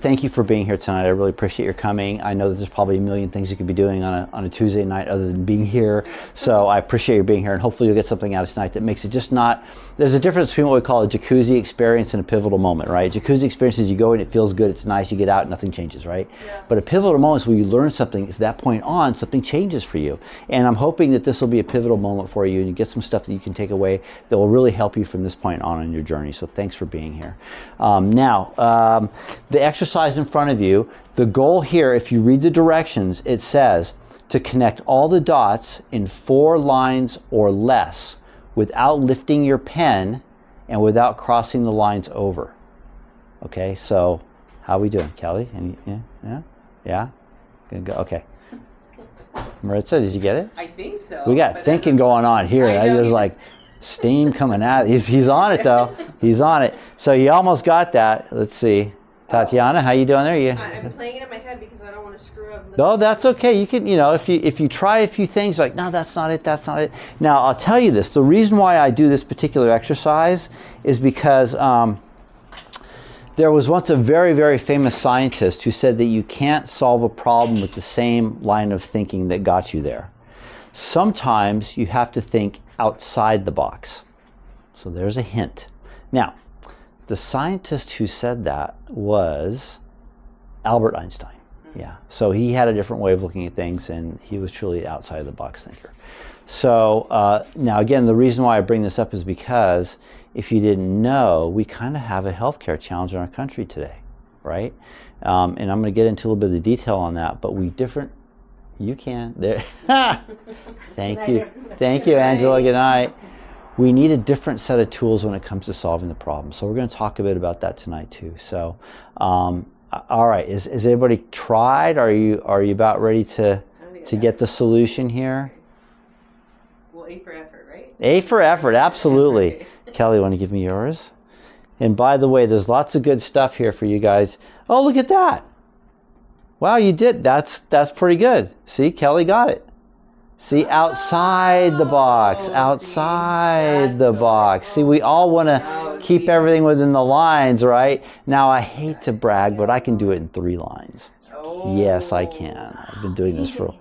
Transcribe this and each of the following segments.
Thank you for being here tonight. I really appreciate your coming. I know that there's probably a million things you could be doing on a Tuesday night other than being here. So I appreciate you being here, and hopefully you'll get something out of tonight that makes it just not, there's a difference between what we call a jacuzzi experience and a pivotal moment, right? Jacuzzi experience is you go in, it feels good, it's nice, you get out, nothing changes, right? Yeah. But a pivotal moment is where you learn something. From that point on, something changes for you. And I'm hoping that this will be a pivotal moment for you and you get some stuff that you can take away that will really help you from this point on in your journey. So thanks for being here. The exercise in front of you, the goal here, if you read the directions, it says to connect all the dots in 4 lines or less without lifting your pen and without crossing the lines over. Okay, so how are we doing, Kelly? Yeah? Gonna go. Okay. Maritza, did you get it? I think so. We got thinking going on here. There's like steam coming out. He's on it though. He's on it. So you almost got that. Let's see. Tatiana, how you doing there? I'm playing it in my head because I don't want to screw up. No, that's okay. You can, if you try a few things, like, no, that's not it. Now, I'll tell you this. The reason why I do this particular exercise is because there was once a very, very famous scientist who said that you can't solve a problem with the same line of thinking that got you there. Sometimes you have to think outside the box. So there's a hint. Now, the scientist who said that was Albert Einstein. Yeah. So he had a different way of looking at things, and he was truly an outside the box thinker. So now again, the reason why I bring this up is because if you didn't know, we kind of have a healthcare challenge in our country today, right? And I'm going to get into a little bit of the detail on that, but you can. There. Thank you, Angela. Good night. We need a different set of tools when it comes to solving the problem. So we're going to talk a bit about that tonight too. So, all right, is everybody tried? Are you about ready to get the solution here? Well, A for effort, right? A for effort, absolutely. Kelly, want to give me yours? And by the way, there's lots of good stuff here for you guys. Oh, look at that. Wow, you did. That's pretty good. See, Kelly got it. See, outside the box, outside the box. See, we all want to keep everything within the lines, right? Now, I hate to brag, but I can do it in 3 lines. Yes, I can. I've been doing this for...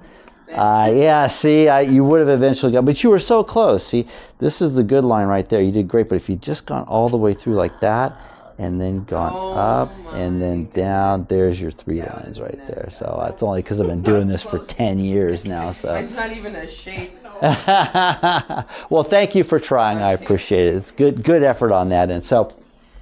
yeah, see, you would have eventually got... But you were so close. See, this is the good line right there. You did great, but if you'd just gone all the way through like that, and then gone up and then down, there's your 3 lines right there. So that's only because I've been doing this for 10 years now. So it's not even a shape. Well, thank you for trying. I appreciate it. It's good effort on that. And so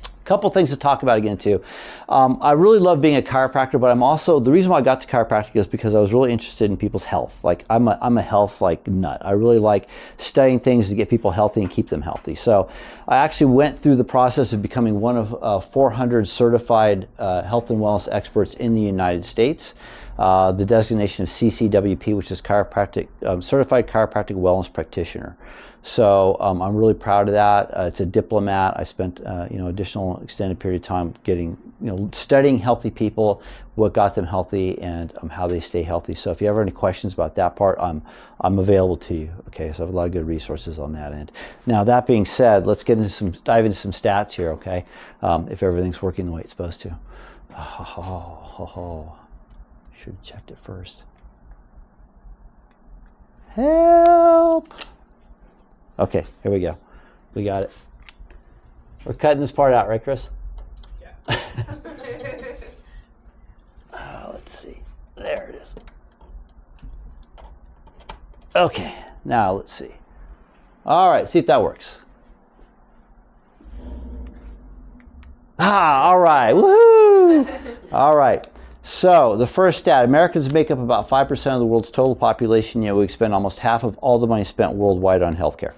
a couple things to talk about again too. I really love being a chiropractor, but I'm also, the reason why I got to chiropractic is because I was really interested in people's health. Like I'm a health nut. I really like studying things to get people healthy and keep them healthy. So I actually went through the process of becoming one of 400 certified health and wellness experts in the United States. The designation of CCWP, which is Certified Chiropractic Wellness Practitioner. So I'm really proud of that. It's a diplomat. I spent additional extended period of time studying healthy people, what got them healthy, and how they stay healthy. So if you ever have any questions about that part, I'm available to you. Okay, so I have a lot of good resources on that end. Now that being said, let's dive into some stats here. Okay, if everything's working the way it's supposed to. Should have checked it first. Help! Okay, here we go. We got it. We're cutting this part out, right, Chris? Yeah. Let's see. There it is. Okay, now let's see. All right, see if that works. All right, woohoo! All right. So the first stat, Americans make up about 5% of the world's total population, yet we expend almost half of all the money spent worldwide on healthcare.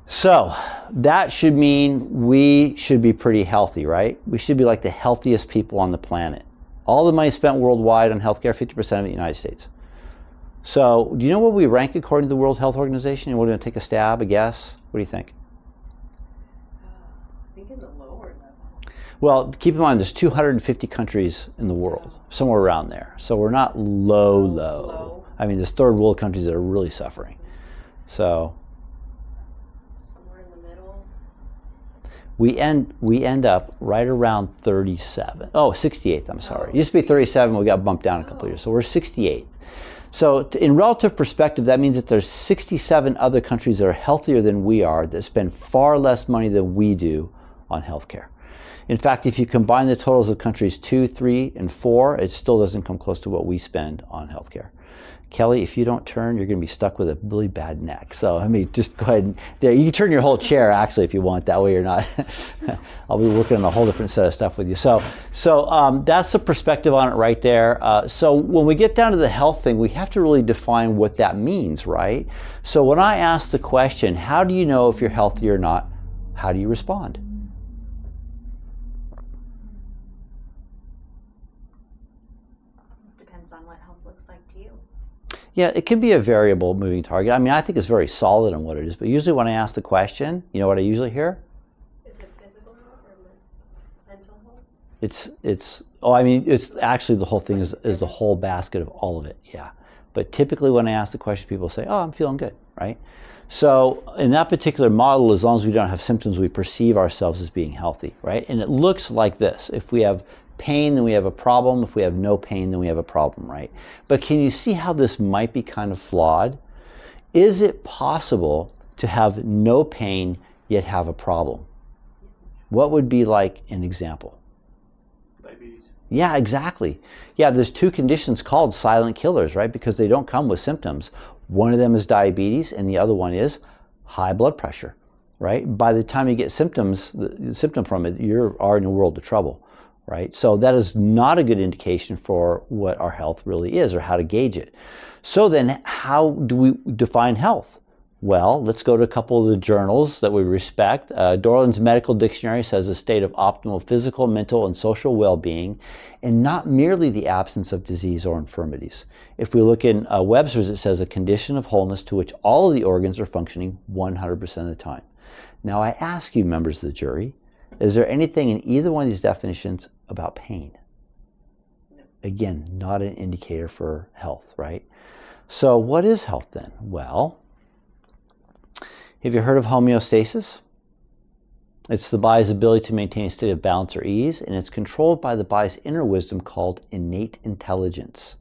So that should mean we should be pretty healthy, right? We should be like the healthiest people on the planet. All the money spent worldwide on healthcare, 50% of it in the United States. So do you know where we rank according to the World Health Organization? You want to take a stab, a guess? What do you think? I think in the lower level. Well, keep in mind there's 250 countries in the world, somewhere around there. So we're not low. I mean, there's third world countries that are really suffering. So somewhere in the middle. we end up right around 37. Oh, 68th, I'm sorry. It used to be 37, we got bumped down a couple of years. So we're 68th. So in relative perspective, that means that there's 67 other countries that are healthier than we are that spend far less money than we do on healthcare. In fact, if you combine the totals of countries 2, 3, and 4, it still doesn't come close to what we spend on healthcare. Kelly, if you don't turn, you're going to be stuck with a really bad neck. So, I mean, just go ahead and, there, you can turn your whole chair, actually, if you want. That way you're not, I'll be working on a whole different set of stuff with you. So that's the perspective on it right there. So when we get down to the health thing, we have to really define what that means, right? So when I ask the question, how do you know if you're healthy or not, how do you respond? Depends on what health looks like to you. Yeah, it can be a variable moving target. I mean, I think it's very solid on what it is, but usually when I ask the question, you know what I usually hear? Is it physical health or mental health? It's actually the whole thing is the whole basket of all of it, yeah. But typically when I ask the question, people say, oh, I'm feeling good, right? So in that particular model, as long as we don't have symptoms, we perceive ourselves as being healthy, right? And it looks like this. If we have pain, then we have a problem. If we have no pain, then we have a problem, right? But can you see how this might be kind of flawed? Is it possible to have no pain yet have a problem? What would be like an example? Diabetes. Yeah, exactly. Yeah, there's two conditions called silent killers, right? Because they don't come with symptoms. One of them is diabetes and the other one is high blood pressure, right? By the time you get symptoms, the symptom from it, you are in a world of trouble. Right? So that is not a good indication for what our health really is or how to gauge it. So then how do we define health? Well, let's go to a couple of the journals that we respect. Dorland's Medical Dictionary says a state of optimal physical, mental, and social well-being, and not merely the absence of disease or infirmities. If we look in Webster's, it says a condition of wholeness to which all of the organs are functioning 100% of the time. Now I ask you, members of the jury, is there anything in either one of these definitions about pain? No. Again, not an indicator for health, right? So what is health then? Well, have you heard of homeostasis? It's the body's ability to maintain a state of balance or ease, and it's controlled by the body's inner wisdom called innate intelligence.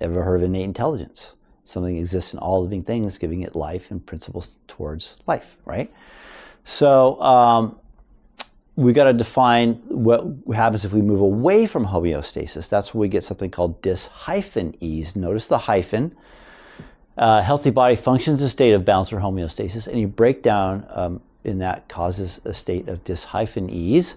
Ever heard of innate intelligence? Something that exists in all living things, giving it life and principles towards life, right? So, we got to define what happens if we move away from homeostasis. That's where we get something called dis-ease. Notice the hyphen. Healthy body functions in a state of balance or homeostasis. Any breakdown in that causes a state of dis-ease.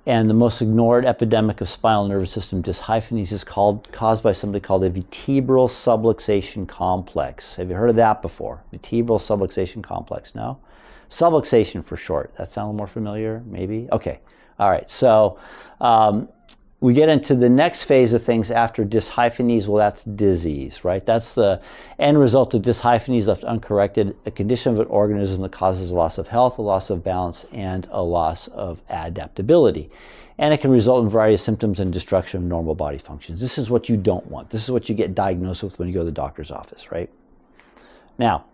And the most ignored epidemic of spinal nervous system dis-ease is caused by something called a vertebral subluxation complex. Have you heard of that before? Vertebral subluxation complex, no? Subluxation for short. That sound a little more familiar, maybe? Okay. All right. So we get into the next phase of things after dis-ease. Well, that's disease, right? That's the end result of dis-ease left uncorrected, a condition of an organism that causes a loss of health, a loss of balance, and a loss of adaptability. And it can result in a variety of symptoms and destruction of normal body functions. This is what you don't want. This is what you get diagnosed with when you go to the doctor's office, right? Now,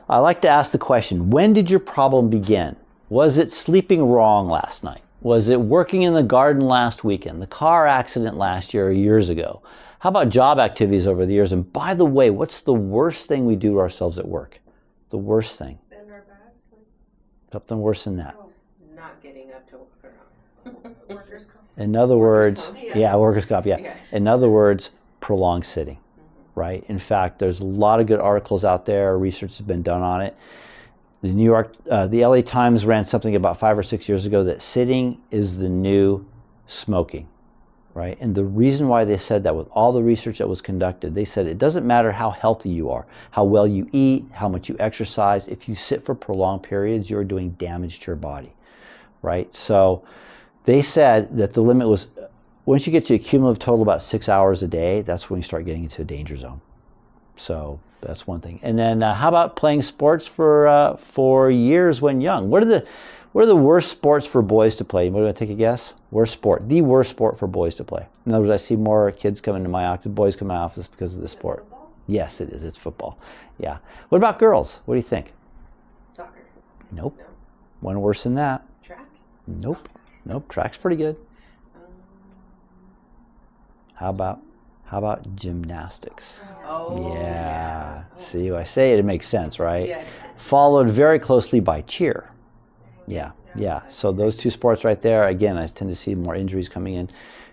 I like to ask the question, when did your problem begin? Was it sleeping wrong last night? Was it working in the garden last weekend? The car accident last year or years ago? How about job activities over the years? And by the way, what's the worst thing we do to ourselves at work? The worst thing. Bend our backs, like Something worse than that. Not getting up to work around. workers' comp. In other words, comp, yeah, workers' comp, yeah. Yeah. In other words, prolonged sitting. Right? In fact, there's a lot of good articles out there. Research has been done on it. The LA Times ran something about 5 or 6 years ago that sitting is the new smoking, right? And the reason why they said that, with all the research that was conducted, they said it doesn't matter how healthy you are, how well you eat, how much you exercise. If you sit for prolonged periods, you're doing damage to your body, right? So they said that the limit was, once you get to a cumulative total about 6 hours a day, that's when you start getting into a danger zone. So that's one thing. And then how about playing sports for years when young? What are the worst sports for boys to play? What do I take a guess? Worst sport. The worst sport for boys to play. In other words, I see more kids come into my office, boys come to my office because of this sport. Football? Yes, it is. It's football. Yeah. What about girls? What do you think? Soccer. Nope. No. One worse than that. Track? Nope. Nope. Track's pretty good. Um, How about gymnastics? Oh, Yeah. yes. See, when I say it, it makes sense, right? Yeah. Followed very closely by cheer. Yeah. Yeah. So those two sports right there, again, I tend to see more injuries coming in,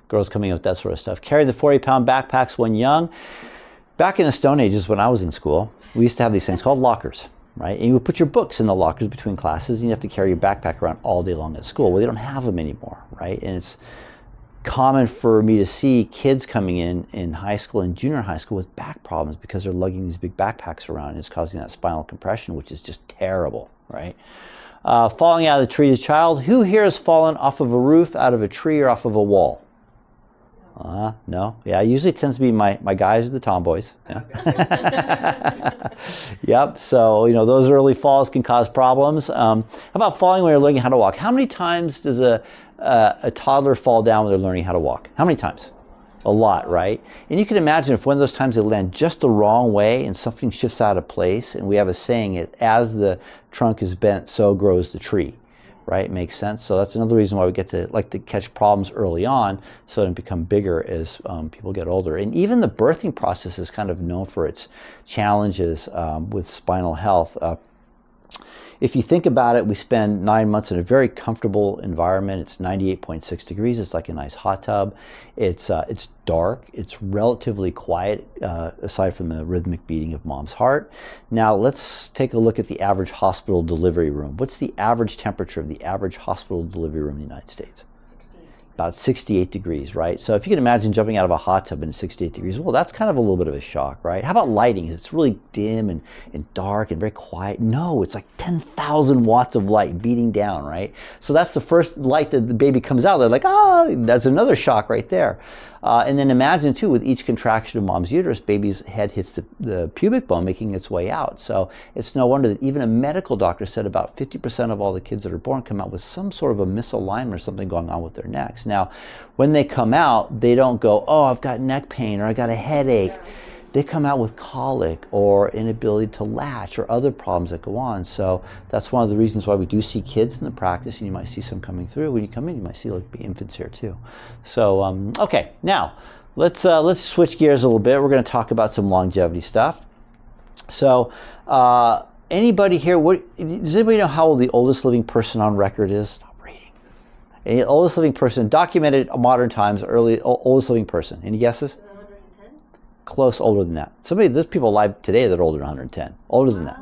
girls coming in with that sort of stuff. Carried the 40-pound backpacks when young. Back in the Stone Ages when I was in school, we used to have these things called lockers, right? And you would put your books in the lockers between classes, and you have to carry your backpack around all day long at school. Well, they don't have them anymore, right? And it's common for me to see kids coming in high school and junior high school with back problems because they're lugging these big backpacks around, and it's causing that spinal compression, which is just terrible, right? Falling out of the tree as a child. Who here has fallen off of a roof, out of a tree, or off of a wall? No. Yeah, usually it tends to be my guys or the tomboys. Yeah. Yep. So, those early falls can cause problems. How about falling when you're learning how to walk? How many times does a toddler fall down when they're learning how to walk? How many times? A lot, right? And you can imagine if one of those times they land just the wrong way and something shifts out of place, and we have a saying, as the trunk is bent, so grows the tree. Right? Makes sense. So that's another reason why we get to like to catch problems early on, so they become bigger as people get older. And even the birthing process is kind of known for its challenges with spinal health. If you think about it, we spend 9 months in a very comfortable environment. It's 98.6 degrees. It's like a nice hot tub. It's dark. It's relatively quiet, aside from the rhythmic beating of mom's heart. Now let's take a look at the average hospital delivery room. What's the average temperature of the average hospital delivery room in the United States? About 68 degrees, right? So if you can imagine jumping out of a hot tub in 68 degrees, well, that's kind of a little bit of a shock, right? How about lighting? It's really dim and dark and very quiet. No, it's like 10,000 watts of light beating down, right? So that's the first light that the baby comes out. They're like, that's another shock right there. And then imagine, too, with each contraction of mom's uterus, baby's head hits the pubic bone, making its way out. So it's no wonder that even a medical doctor said about 50% of all the kids that are born come out with some sort of a misalignment or something going on with their necks. Now, when they come out, they don't go, I've got neck pain or I got a headache. They come out with colic or inability to latch or other problems that go on. So that's one of the reasons why we do see kids in the practice, and you might see some coming through. When you come in, you might see like infants here too. So okay, now let's switch gears a little bit. We're going to talk about some longevity stuff. So anybody here? Does anybody know how old the oldest living person on record is? Stop reading. Any oldest living person documented modern times? Oldest living person. Any guesses? Close, older than that. There's people alive today that are older than 110. Older than that.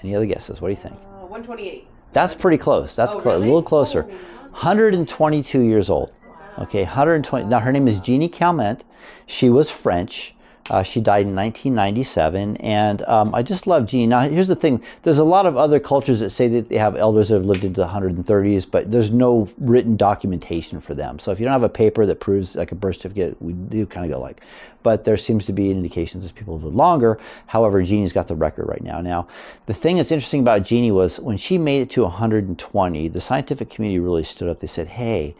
Any other guesses? What do you think? 128. That's pretty close. That's Really? a little closer. 122 years old. Okay, 120. Now her name is Jeannie Calment. She was French. She died in 1997, and I just love Jeannie. Now, here's the thing. There's a lot of other cultures that say that they have elders that have lived into the 130s, but there's no written documentation for them. So if you don't have a paper that proves, like a birth certificate, we do kind of go like. But there seems to be indications that people live longer. However, Jeannie's got the record right now. Now, the thing that's interesting about Jeannie was when she made it to 120, the scientific community really stood up. They said, hey,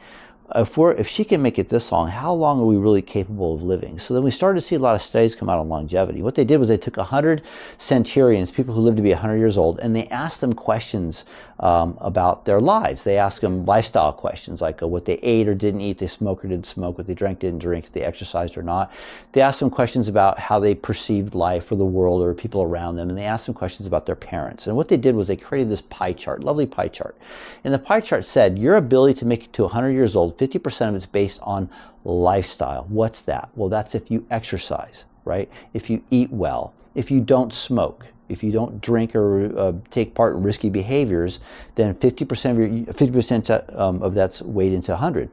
if she can make it this long, how long are we really capable of living? So then we started to see a lot of studies come out on longevity. What they did was they took 100 centurions, people who lived to be 100 years old, and they asked them questions about their lives. They asked them lifestyle questions like what they ate or didn't eat, they smoked or didn't smoke, what they drank, didn't drink, if they exercised or not. They asked them questions about how they perceived life or the world or people around them, and they asked them questions about their parents. And what they did was they created this pie chart, lovely pie chart. And the pie chart said your ability to make it to 100 years old, 50% of it's based on lifestyle. What's that? Well, that's if you exercise, right? If you eat well, if you don't smoke, if you don't drink or take part in risky behaviors, then 50% of that's weighed into 100.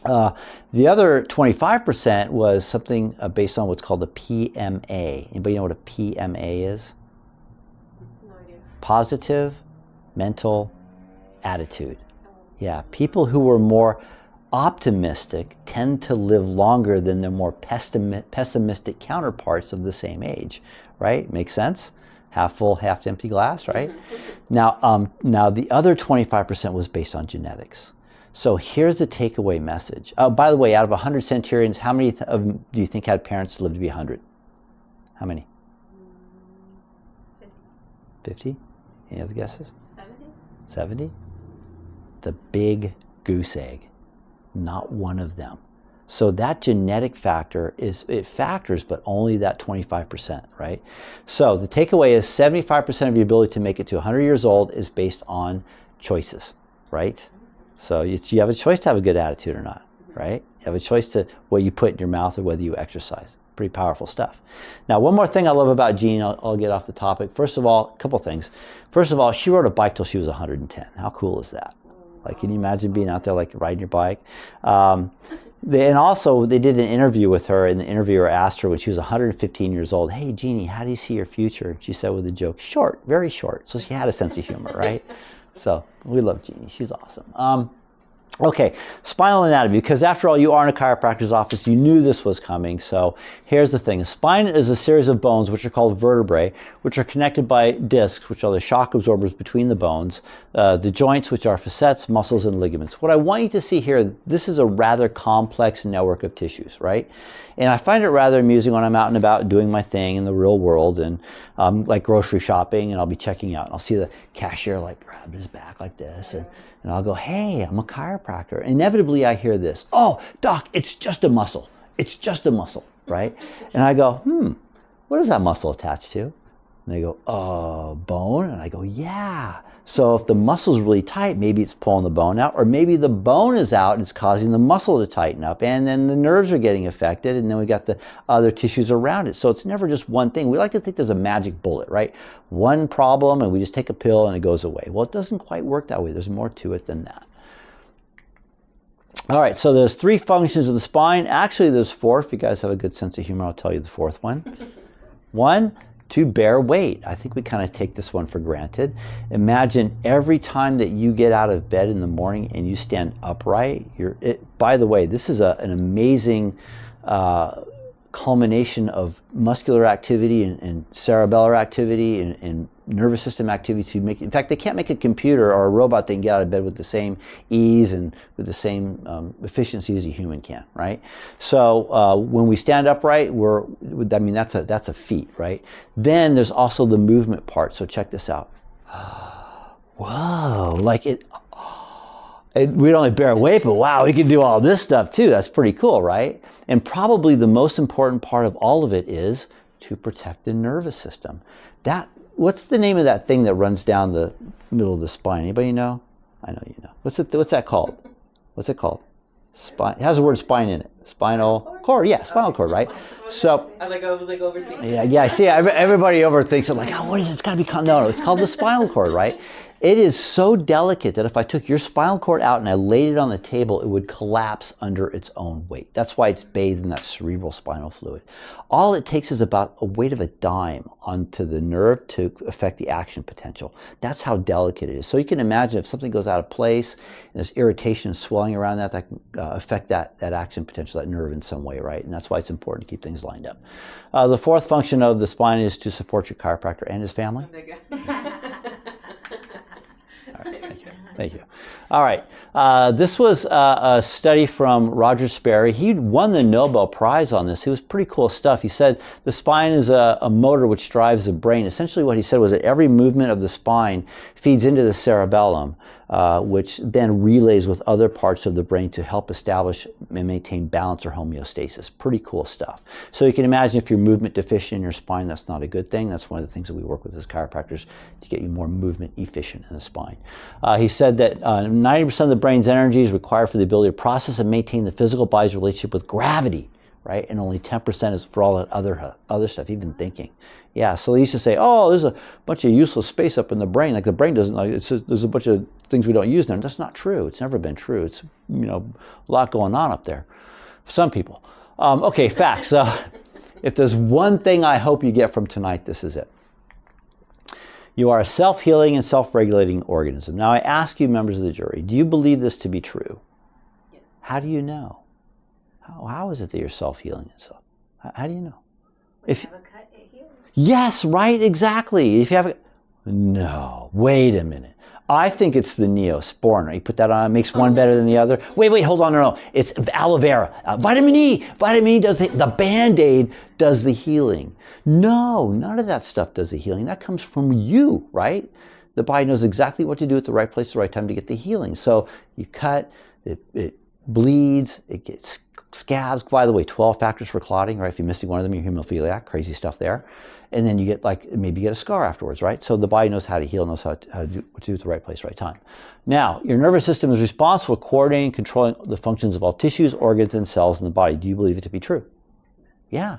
The other 25% was something based on what's called the PMA. Anybody know what a PMA is? No idea. Positive mental attitude. Yeah, people who were more optimistic tend to live longer than their more pessimistic counterparts of the same age, right? Makes sense? Half full, half empty glass, right? Now the other 25% was based on genetics. So here's the takeaway message. Oh, by the way, out of 100 centurions, how many of them do you think had parents that lived to be 100? How many? 50? Any other guesses? 70? 70? The big goose egg. Not one of them. So that genetic factor it factors, but only that 25%, right? So the takeaway is 75% of your ability to make it to 100 years old is based on choices, right? So you have a choice to have a good attitude or not, right? You have a choice to what you put in your mouth or whether you exercise. Pretty powerful stuff. Now, one more thing I love about Jean, I'll get off the topic. First of all, a couple things. First of all, she rode a bike till she was 110. How cool is that? Like, can you imagine being out there like riding your bike? And also, they did an interview with her, and the interviewer asked her when she was 115 years old, "Hey, Jeannie, how do you see your future?" She said with a joke, "Short, very short." So she had a sense of humor, right? So we love Jeannie. She's awesome. Okay, spinal anatomy, because after all, you are in a chiropractor's office. You knew this was coming. So here's the thing. A spine is a series of bones, which are called vertebrae, which are connected by discs, which are the shock absorbers between the bones, the joints, which are facets, muscles, and ligaments. What I want you to see here, this is a rather complex network of tissues, right? And I find it rather amusing when I'm out and about doing my thing in the real world, and like grocery shopping, and I'll be checking out, and I'll see the cashier like grab his back like this, and I'll go, "Hey, I'm a chiropractor." Inevitably, I hear this, "Oh, doc, it's just a muscle. It's just a muscle," right? And I go, what is that muscle attached to? And they go, bone. And I go, yeah. So if the muscle's really tight, maybe it's pulling the bone out, or maybe the bone is out and it's causing the muscle to tighten up, and then the nerves are getting affected, and then we got the other tissues around it. So it's never just one thing. We like to think there's a magic bullet, right? One problem and we just take a pill and it goes away. Well, it doesn't quite work that way. There's more to it than that. All right, so there's 3 functions of the spine. Actually, there's 4. If you guys have a good sense of humor, I'll tell you the 4th one. 1, to bear weight. I think we kind of take this one for granted. Imagine every time that you get out of bed in the morning and you stand upright. By the way, this is an amazing culmination of muscular activity and cerebellar activity and nervous system activity to make. In fact, they can't make a computer or a robot that can get out of bed with the same ease and with the same efficiency as a human can, right? So when we stand upright, that's a feat, right? Then there's also the movement part. So check this out. Whoa, like we'd only bear weight, but wow, we can do all this stuff too. That's pretty cool, right? And probably the most important part of all of it is to protect the nervous system. What's the name of that thing that runs down the middle of the spine? Anybody know? I know you know. What's that called? What's it called? Spine. It has the word spine in it. Spinal cord. Yeah, spinal cord, right? So I was like overthinking. yeah. I see. Everybody overthinks it. Like, oh, what is it? It's got to be no. It's called the spinal cord, right? It is so delicate that if I took your spinal cord out and I laid it on the table, it would collapse under its own weight. That's why it's bathed in that cerebral spinal fluid. All it takes is about a weight of a dime onto the nerve to affect the action potential. That's how delicate it is. So you can imagine if something goes out of place and there's irritation and swelling around that can affect that action potential, that nerve in some way, right? And that's why it's important to keep things lined up. The 4th function of the spine is to support your chiropractor and his family. Thank you. All right. This was a study from Roger Sperry. He won the Nobel Prize on this. It was pretty cool stuff. He said the spine is a motor which drives the brain. Essentially what he said was that every movement of the spine feeds into the cerebellum, which then relays with other parts of the brain to help establish and maintain balance or homeostasis. Pretty cool stuff. So you can imagine if you're movement deficient in your spine, that's not a good thing. That's one of the things that we work with as chiropractors to get you more movement efficient in the spine. He said that 90% of the brain's energy is required for the ability to process and maintain the physical body's relationship with gravity, right? And only 10% is for all that other stuff, even thinking. Yeah, so they used to say, oh, there's a bunch of useless space up in the brain. Like the brain doesn't, there's a bunch of things we don't use there. And that's not true. It's never been true. It's, a lot going on up there. For some people. Okay, facts. So if there's one thing I hope you get from tonight, this is it. You are a self-healing and self-regulating organism. Now I ask you, members of the jury, do you believe this to be true? Yes. How do you know? How is it that you're self-healing and stuff? How do you know? If you have a cut, it heals. Yes, right, exactly. If you have no, wait a minute. I think it's the Neosporin. Right? You put that on, it makes one better than the other. Wait, hold on, no. It's aloe vera. Vitamin E. Vitamin E does the Band-Aid does the healing. No, none of that stuff does the healing. That comes from you, right? the body knows exactly what to do at the right place at the right time to get the healing. So you cut, it bleeds, it gets scabs. By the way, 12 factors for clotting, right? If you're missing one of them, you're hemophiliac, crazy stuff there. And then you get maybe you get a scar afterwards, right? So the body knows how to heal, knows how to do what to do at the right place, right time. Now, your nervous system is responsible for coordinating and controlling the functions of all tissues, organs, and cells in the body. Do you believe it to be true? Yeah,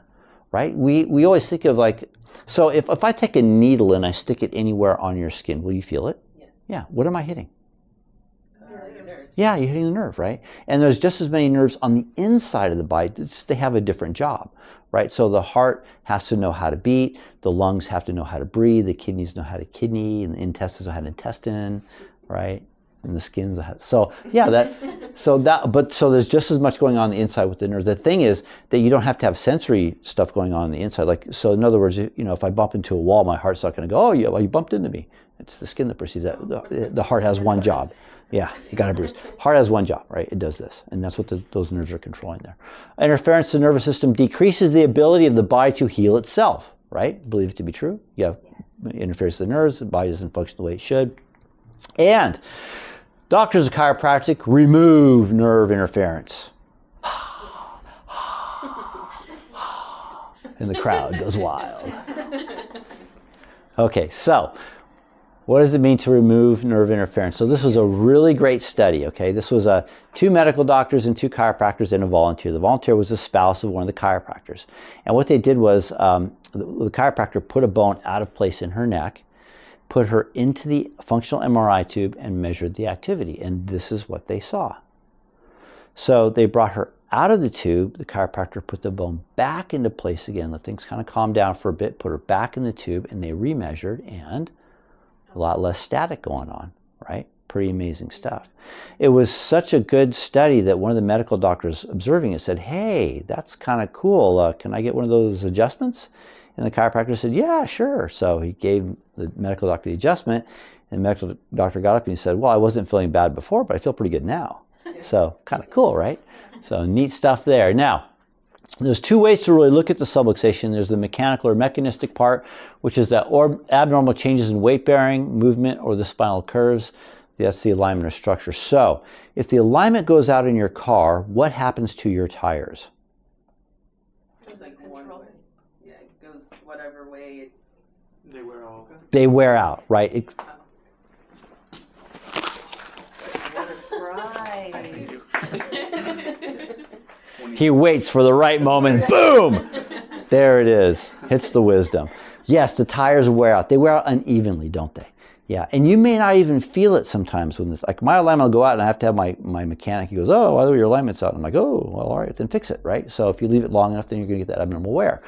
right? We always think of so if I take a needle and I stick it anywhere on your skin, will you feel it? Yes. Yeah. What am I hitting? Nerves. Yeah, you're hitting the nerve, right? And there's just as many nerves on the inside of the body. They have a different job, right? So the heart has to know how to beat, the lungs have to know how to breathe, the kidneys know how to kidney, and the intestines know how to intestine, right? And the skin's so yeah, so there's just as much going on the inside with the nerves. The thing is that you don't have to have sensory stuff going on the inside. So in other words, if I bump into a wall, my heart's not going to go, oh yeah, well, you bumped into me. It's the skin that perceives that. The heart has one job. Yeah, you got to bruise. Heart has one job, right? It does this, and that's what those nerves are controlling there. Interference to the nervous system decreases the ability of the body to heal itself, right? Believe it to be true. You have interference to the nerves, the body doesn't function the way it should. And doctors of chiropractic remove nerve interference. And the crowd goes wild. Okay, so what does it mean to remove nerve interference? So this was a really great study, okay? This was 2 medical doctors and 2 chiropractors and a volunteer. The volunteer was the spouse of one of the chiropractors. And what they did was the chiropractor put a bone out of place in her neck, put her into the functional MRI tube and measured the activity. And this is what they saw. So they brought her out of the tube. The chiropractor put the bone back into place again, let things kind of calm down for a bit, put her back in the tube, and they remeasured, and a lot less static going on, right? Pretty amazing stuff. It was such a good study that one of the medical doctors observing it said, hey, that's kind of cool. Can I get one of those adjustments? And the chiropractor said, yeah, sure. So he gave the medical doctor the adjustment, and the medical doctor got up and he said, well, I wasn't feeling bad before, but I feel pretty good now. So kind of cool, right? So neat stuff there. Now, there's 2 ways to really look at the subluxation. There's the mechanical or mechanistic part, which is that abnormal changes in weight bearing, movement, or the spinal curves. That's the alignment or structure. So if the alignment goes out in your car, what happens to your tires? It's like one way. Yeah, it goes whatever way it's. They wear all. They wear out, right? Surprise. He waits for the right moment. Boom! There it is. Hits the wisdom. Yes, the tires wear out. They wear out unevenly, don't they? Yeah, and you may not even feel it sometimes when it's like my alignment will go out and I have to have my mechanic. He goes, oh, why are your alignment's out? And I'm like, oh, well, all right, then fix it, right? So if you leave it long enough, then you're going to get that abnormal wear.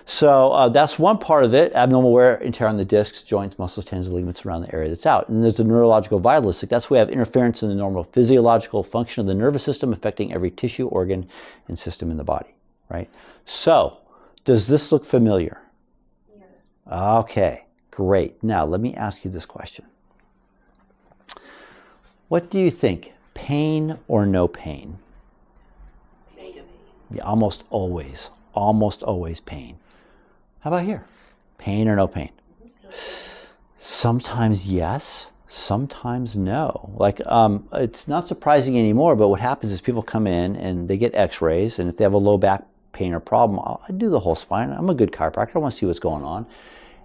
So that's one part of it, abnormal wear and tear on the discs, joints, muscles, tendons, and ligaments around the area that's out. And there's the neurological vitalistic. That's where we have interference in the normal physiological function of the nervous system affecting every tissue, organ, and system in the body, right? So does this look familiar? Yes. Okay, great. Now let me ask you this question. What do you think, pain or no pain? Pain. Yeah, almost always pain. How about here? Pain or no pain? Sometimes yes, sometimes no. Like it's not surprising anymore, but what happens is people come in and they get x-rays, and if they have a low back pain or problem, I do the whole spine. I'm a good chiropractor. I want to see what's going on.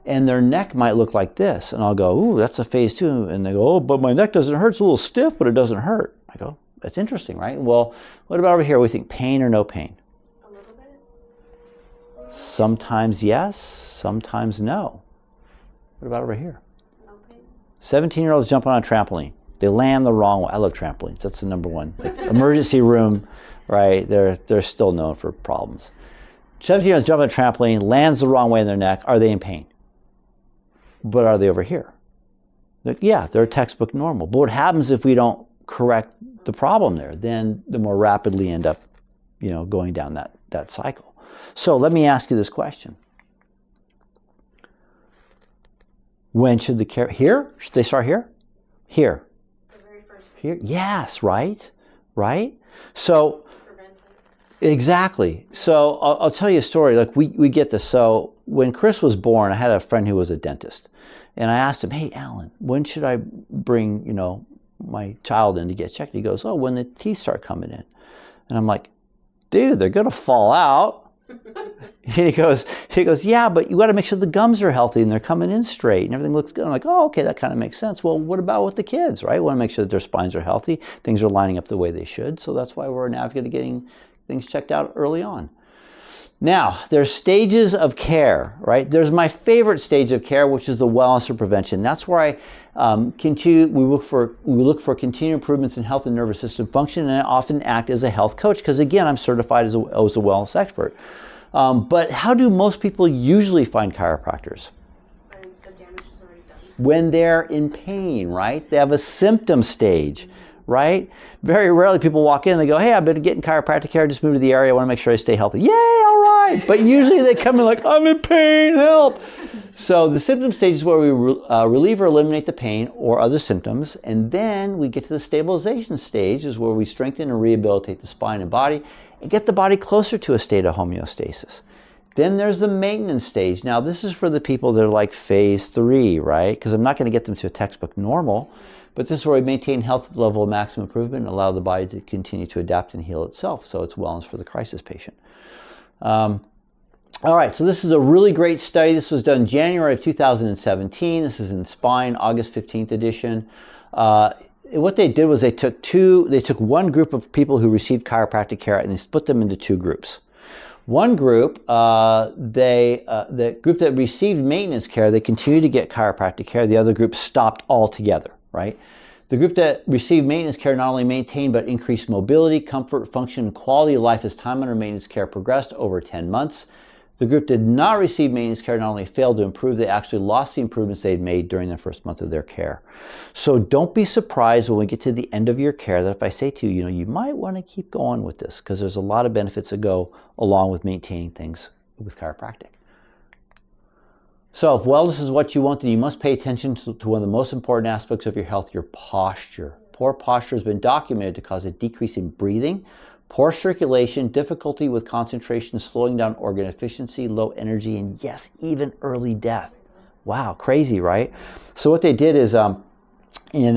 And their neck might look like this, and I'll go, ooh, that's a phase 2. And they go, oh, but my neck doesn't hurt. It's a little stiff, but it doesn't hurt. I go, that's interesting, right? Well, what about over here? We think pain or no pain? A little bit. Sometimes yes, sometimes no. What about over here? No pain. 17-year-olds jump on a trampoline. They land the wrong way. I love trampolines. That's the number one. The emergency room, right? They're still known for problems. 17-year-olds jump on a trampoline, lands the wrong way in their neck. Are they in pain? But are they over here? Yeah, they're textbook normal. But what happens if we don't correct the problem there? Then the more rapidly end up, going down that cycle. So let me ask you this question. When should the care, here? Should they start here? Here. The very first Here? Yes, right? So, prevention. Exactly. So I'll tell you a story. Like we get this. So when Chris was born, I had a friend who was a dentist, and I asked him, "Hey, Alan, when should I bring my child in to get checked?" He goes, "Oh, when the teeth start coming in." And I'm like, "Dude, they're gonna fall out." He goes, "Yeah, but you got to make sure the gums are healthy and they're coming in straight and everything looks good." I'm like, "Oh, okay, that kind of makes sense." Well, what about with the kids, right? We want to make sure that their spines are healthy, things are lining up the way they should. So that's why we're an advocate of getting things checked out early on. Now, there's stages of care, right? There's my favorite stage of care, which is the wellness or prevention. That's where I continue. We look for continued improvements in health and nervous system function, and I often act as a health coach because, again, I'm certified as a wellness expert. But how do most people usually find chiropractors? When the damage is already done. When they're in pain, right? They have a symptom stage. Right? Very rarely people walk in and they go, "Hey, I've been getting chiropractic care, just moved to the area, I want to make sure I stay healthy." Yay, all right. But usually they come in like, "I'm in pain, help." So the symptom stage is where we relieve or eliminate the pain or other symptoms. And then we get to the stabilization stage, is where we strengthen and rehabilitate the spine and body and get the body closer to a state of homeostasis. Then there's the maintenance stage. Now, this is for the people that are like phase 3, right? Because I'm not going to get them to a textbook normal. But this is where we maintain health at the level of maximum improvement and allow the body to continue to adapt and heal itself. So it's wellness for the crisis patient. All right, so this is a really great study. This was done January of 2017. This is in Spine, August 15th edition. What they did was they took one group of people who received chiropractic care and they split them into two groups. One group, the group that received maintenance care, they continued to get chiropractic care. The other group stopped altogether. Right? The group that received maintenance care not only maintained but increased mobility, comfort, function, and quality of life as time under maintenance care progressed over 10 months. The group did not receive maintenance care not only failed to improve, they actually lost the improvements they'd made during the first month of their care. So don't be surprised when we get to the end of your care that if I say to you, you might want to keep going with this because there's a lot of benefits that go along with maintaining things with chiropractic. So if wellness is what you want, then you must pay attention to one of the most important aspects of your health, your posture. Poor posture has been documented to cause a decrease in breathing, poor circulation, difficulty with concentration, slowing down organ efficiency, low energy, and yes, even early death. Wow, crazy, right? So what they did is in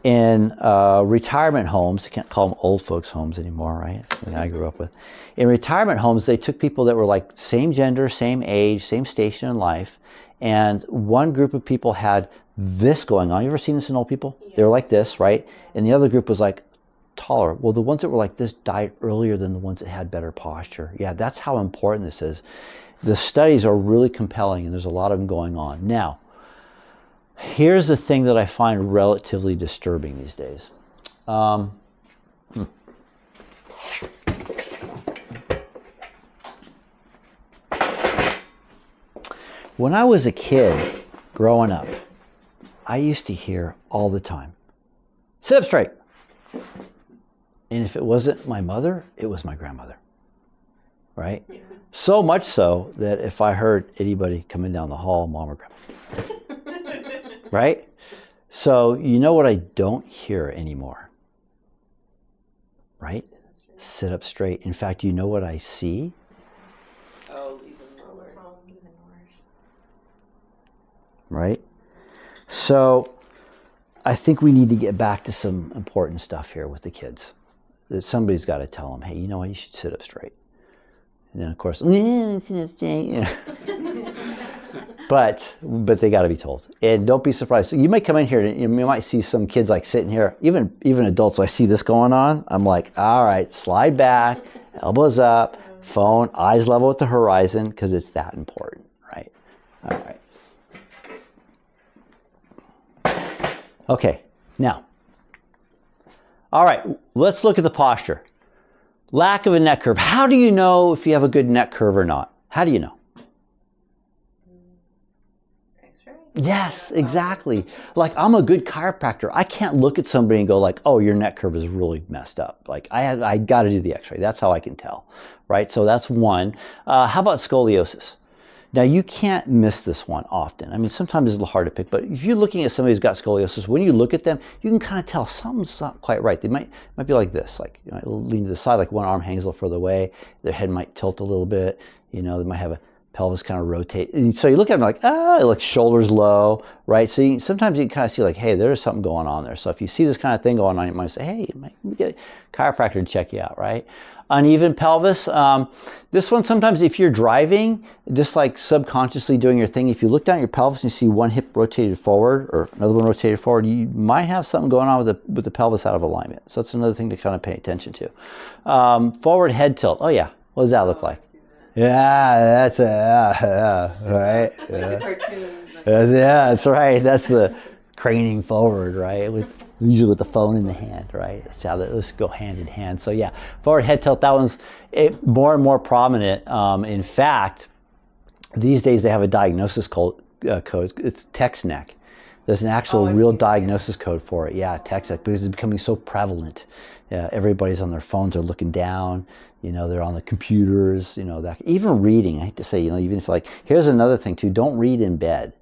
retirement homes, you can't call them old folks homes anymore, right? That's something I grew up with. In retirement homes, they took people that were like same gender, same age, same station in life, and one group of people had this going on. You ever seen this in old people? Yes. They were like this, right? And the other group was like taller. Well, the ones that were like this died earlier than the ones that had better posture. Yeah, that's how important this is. The studies are really compelling, and there's a lot of them going on. Now, here's the thing that I find relatively disturbing these days. When I was a kid growing up, I used to hear all the time, "Sit up straight." And if it wasn't my mother, it was my grandmother, right? Yeah. So much so that if I heard anybody coming down the hall, mom or grandma, right? So you know what I don't hear anymore, right? Sit up straight. In fact, you know what I see? Oh, even lower. Even worse. Right? So I think we need to get back to some important stuff here with the kids. That somebody's got to tell them, "Hey, you know what? You should sit up straight." And then, of course, but they got to be told. And don't be surprised. So you might come in here and you might see some kids like sitting here, even adults. So I see this going on. I'm like, all right, slide back, elbows up, phone, eyes level with the horizon, because it's that important, right? All right. Okay, now, all right, let's look at the posture. Lack of a neck curve. How do you know if you have a good neck curve or not? How do you know? X-ray? Yes, exactly. Like, I'm a good chiropractor. I can't look at somebody and go like, "Oh, your neck curve is really messed up." Like, I got to do the X-ray. That's how I can tell, right? So that's one. How about scoliosis? Now, you can't miss this one often. I mean, sometimes it's a little hard to pick, but if you're looking at somebody who's got scoliosis, when you look at them, you can kind of tell something's not quite right. They might be like this, like, you know, lean to the side, like one arm hangs a little further away. Their head might tilt a little bit. You know, they might have a pelvis kind of rotate. And so you look at them like, like shoulders low, right? So sometimes you can kind of see like, hey, there's something going on there. So if you see this kind of thing going on, you might say, hey, you might get a chiropractor to check you out, right? Uneven pelvis. This one, sometimes if you're driving, just like subconsciously doing your thing, if you look down at your pelvis and you see one hip rotated forward or another one rotated forward, you might have something going on with the pelvis out of alignment. So that's another thing to kind of pay attention to. Forward head tilt. Oh yeah, what does that look like? Yeah, that's right. That's right. That's the craning forward, right? Usually with the phone in the hand, right? That's how those go hand in hand. So yeah, forward head tilt, that one's more and more prominent. In fact, these days they have a diagnosis code. It's text neck. There's an actual real diagnosis code for it. Yeah, text neck, because it's becoming so prevalent. Everybody's on their phones, they're looking down. You know, they're on the computers. You know, that even reading. I hate to say, you know, even if like, here's another thing too. Don't read in bed.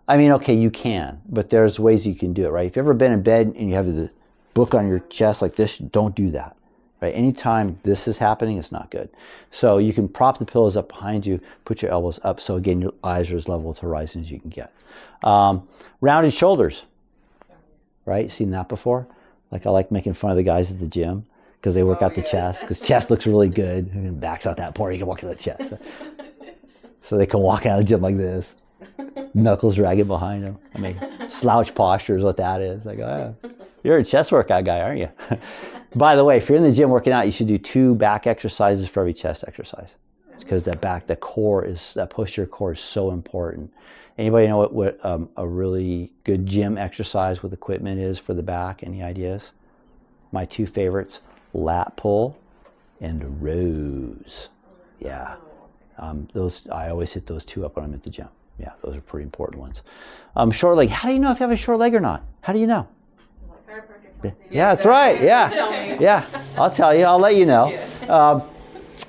I mean, okay, you can, but there's ways you can do it, right? If you've ever been in bed and you have the book on your chest like this, don't do that, right? Anytime this is happening, it's not good. So you can prop the pillows up behind you, put your elbows up, so again, your eyes are as level to horizon as you can get. Rounded shoulders, right? Seen that before? Like I like making fun of the guys at the gym because they work out the chest, because chest looks really good, and backs out that part, you can walk out the chest. So they can walk out of the gym like this. Knuckles dragging behind them. I mean, slouch posture is what that is. Like, oh, you're a chest workout guy, aren't you? By the way, if you're in the gym working out, you should do 2 back exercises for every chest exercise. It's because that posterior core is so important. Anybody know what a really good gym exercise with equipment is for the back? Any ideas? My 2 favorites, lat pull and rows. Yeah. Those, I always hit those 2 up when I'm at the gym. Yeah, those are pretty important ones. Short leg. How do you know if you have a short leg or not? How do you know? Yeah, that's right. Yeah, yeah. I'll tell you. I'll let you know.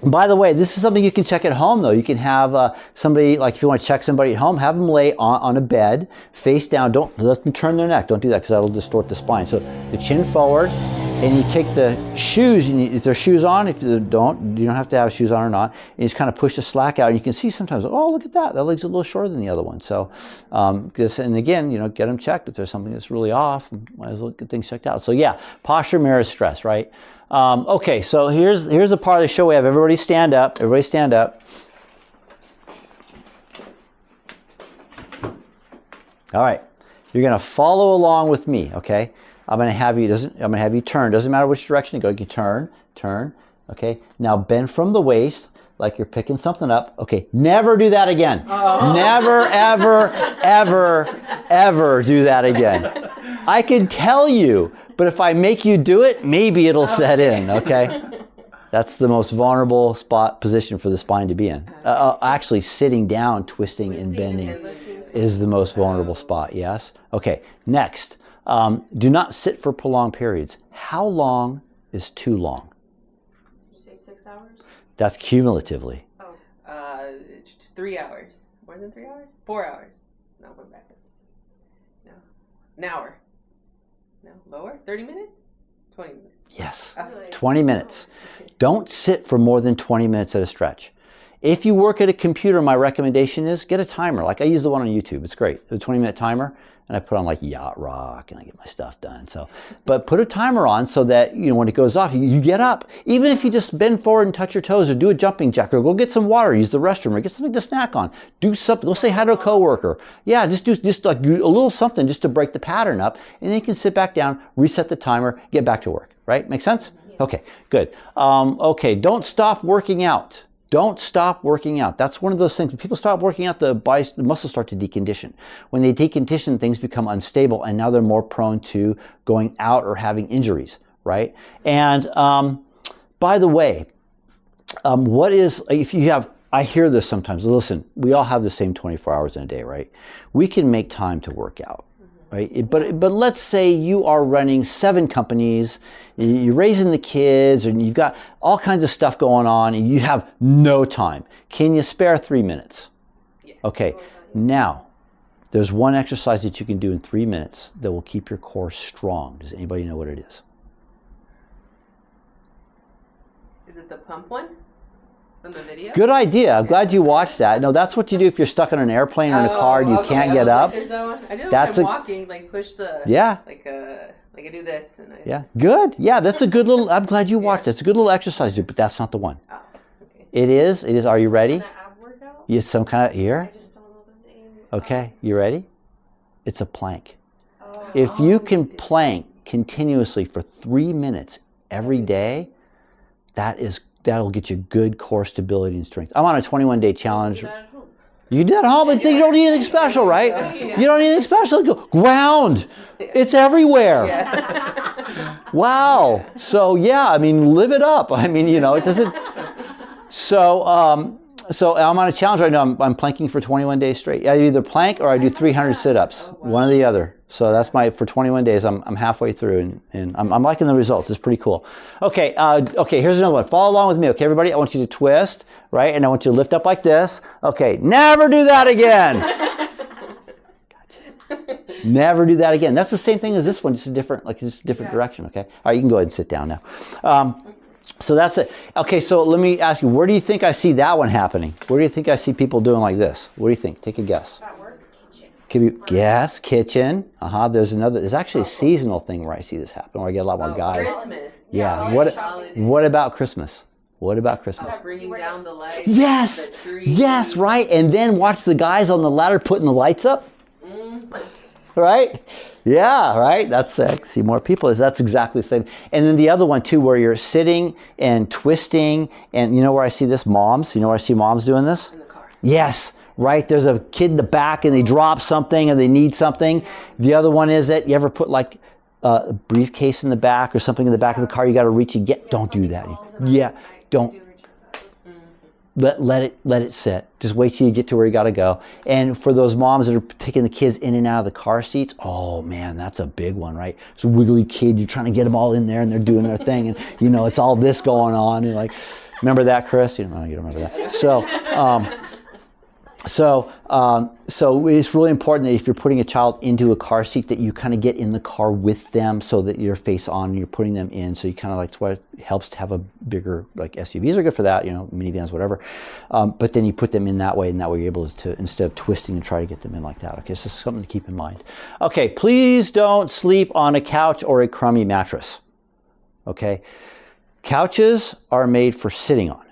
By the way, this is something you can check at home, though. You can have somebody, like if you want to check somebody at home, have them lay on a bed, face down. Don't let them turn their neck. Don't do that because that'll distort the spine. So the chin forward, and you take the shoes, and is there shoes on? If you don't have to have shoes on or not. And you just kind of push the slack out, and you can see sometimes, oh, look at that. That leg's a little shorter than the other one. So, and again, you know, get them checked. If there's something that's really off, might as well get things checked out. So yeah, posture mirrors stress, right? Okay, so here's the part of the show we have. Everybody stand up. Everybody stand up. All right, you're gonna follow along with me, okay? I'm gonna have you turn. Doesn't matter which direction you go. You can turn. Okay. Now bend from the waist, like you're picking something up. Okay. Never do that again. Oh. Never, ever do that again. I can tell you, but if I make you do it, maybe it'll set in. Okay. That's the most vulnerable position for the spine to be in. Actually, sitting down, twisting and bending is the most vulnerable spot. Yes. Okay. Next. Do not sit for prolonged periods. How long is too long? Did you say 6 hours? That's cumulatively. Oh. 3 hours. More than 3 hours? 4 hours. No, one back. No. An hour. No. Lower? 30 minutes? 20 minutes. Yes. 20 minutes. Don't sit for more than 20 minutes at a stretch. If you work at a computer, my recommendation is get a timer. Like I use the one on YouTube. It's great. It's a 20-minute timer. And I put on like yacht rock and I get my stuff done. So, but put a timer on so that, you know, when it goes off, you get up. Even if you just bend forward and touch your toes or do a jumping jack or go get some water, use the restroom or get something to snack on. Do something. Go say hi to a coworker. Yeah, just like a little something just to break the pattern up. And then you can sit back down, reset the timer, get back to work. Right? Make sense? Okay, good. Okay, don't stop working out. Don't stop working out. That's one of those things. When people stop working out, the muscles start to decondition. When they decondition, things become unstable, and now they're more prone to going out or having injuries, right? And by the way, I hear this sometimes. Listen, we all have the same 24 hours in a day, right? We can make time to work out. Right? But let's say you are running 7 companies, you're raising the kids, and you've got all kinds of stuff going on, and you have no time. Can you spare 3 minutes? Yes. Okay, now there's one exercise that you can do in 3 minutes that will keep your core strong. Does anybody know what it is? Is it the pump one from the video? Good idea. I'm glad you watched that. No, that's what you do if you're stuck on an airplane or in a car and you can't get up. There's that one. I do it That's when I'm walking, like push the like I do this and Yeah, good. Yeah, that's a good little. I'm glad you watched it. It's a good little exercise, dude. But that's not the one. Oh, okay. It is. It is. Are you ready? An ab workout? Yes, some kind of ear. I just don't know the name. Okay, you ready? It's a plank. Oh. If you can plank continuously for 3 minutes every day, that'll get you good core stability and strength. I'm on a 21-day challenge. Do that at home. You did it at home, but you don't need anything special, right? Yeah. You don't need anything special. Go ground. It's everywhere. Yeah. Wow. So yeah, I mean, live it up. I mean, it doesn't. So so I'm on a challenge right now. I'm planking for 21 days straight. I either plank or I do 300 sit-ups, one or the other. So that's for 21 days. I'm halfway through, and I'm liking the results. It's pretty cool. Okay, okay. Here's another one. Follow along with me, okay, everybody. I want you to twist, right, and I want you to lift up like this. Okay, never do that again. Never do that again. That's the same thing as this one, just a different direction. Okay. All right, you can go ahead and sit down now. So that's it. Okay, so let me ask you, where do you think I see that one happening? Where do you think I see people doing like this? What do you think? Take a guess. At work? Kitchen. Could be, yes, kitchen. There's actually a seasonal thing where I see this happen, where I get a lot more guys. Christmas. Yeah. Yeah, What about Christmas? What about Christmas? Bringing down the lights. Yes. The tree. Yes, right. And then watch the guys on the ladder putting the lights up. Right? Yeah, right? That's see more people. That's exactly the same. And then the other one too, where you're sitting and twisting, and you know where I see this? Moms. You know where I see moms doing this? In the car. Yes, right? There's a kid in the back and they drop something or they need something. The other one is that you ever put like a briefcase in the back or something in the back of the car you got to reach and get. Don't do that. Yeah, don't. Let it sit. Just wait till you get to where you got to go. And for those moms that are taking the kids in and out of the car seats, oh man, that's a big one, right? It's a wiggly kid. You're trying to get them all in there and they're doing their thing, and it's all this going on. And like, remember that, Chris? You don't remember that. So it's really important that if you're putting a child into a car seat, that you kind of get in the car with them so that you're face on and you're putting them in. So you kind of that's why it helps to have a bigger, like SUVs are good for that, minivans, whatever. But then you put them in that way, and that way you're able to, instead of twisting and try to get them in like that. Okay, so something to keep in mind. Okay, please don't sleep on a couch or a crummy mattress. Okay, couches are made for sitting on.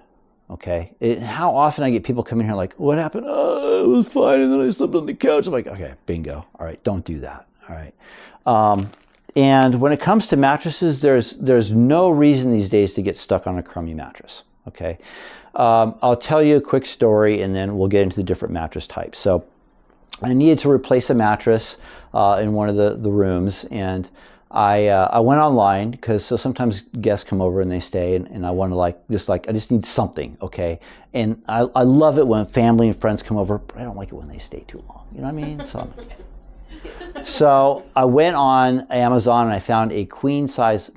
Okay, how often I get people coming here like, what happened? Oh, it was fine, and then I slept on the couch. I'm like, okay, bingo. All right, don't do that. All right. And when it comes to mattresses, there's no reason these days to get stuck on a crummy mattress. Okay, I'll tell you a quick story, and then we'll get into the different mattress types. So I needed to replace a mattress in one of the rooms, and I went online because sometimes guests come over and they stay, and I want to I just need something, okay? And I love it when family and friends come over, but I don't like it when they stay too long. You know what I mean? So I went on Amazon and I found a queen size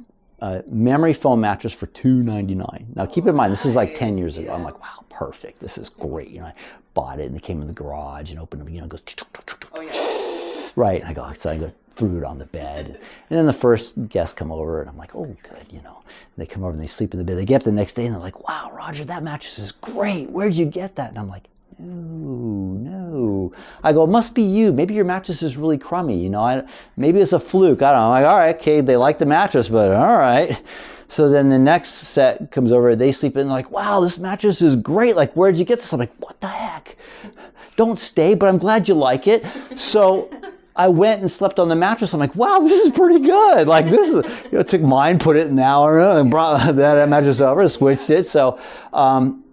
memory foam mattress for $2.99. Now keep in mind, this is like 10 years ago. I'm like, wow, perfect. This is great. I bought it and it came in the garage and opened it, it goes. Oh yeah. Right. I go threw it on the bed. And then the first guests come over and I'm like, oh, good, And they come over and they sleep in the bed. They get up the next day and they're like, wow, Roger, that mattress is great. Where'd you get that? And I'm like, no. I go, it must be you. Maybe your mattress is really crummy. Maybe it's a fluke. I don't know. I'm like, all right, okay, they like the mattress, but all right. So then the next set comes over, they sleep in, like, wow, this mattress is great. Like, where'd you get this? I'm like, what the heck? Don't stay, but I'm glad you like it. So I went and slept on the mattress. I'm like, wow, this is pretty good. Like, this is, took mine, put it in the hour, and brought that mattress over, switched it. So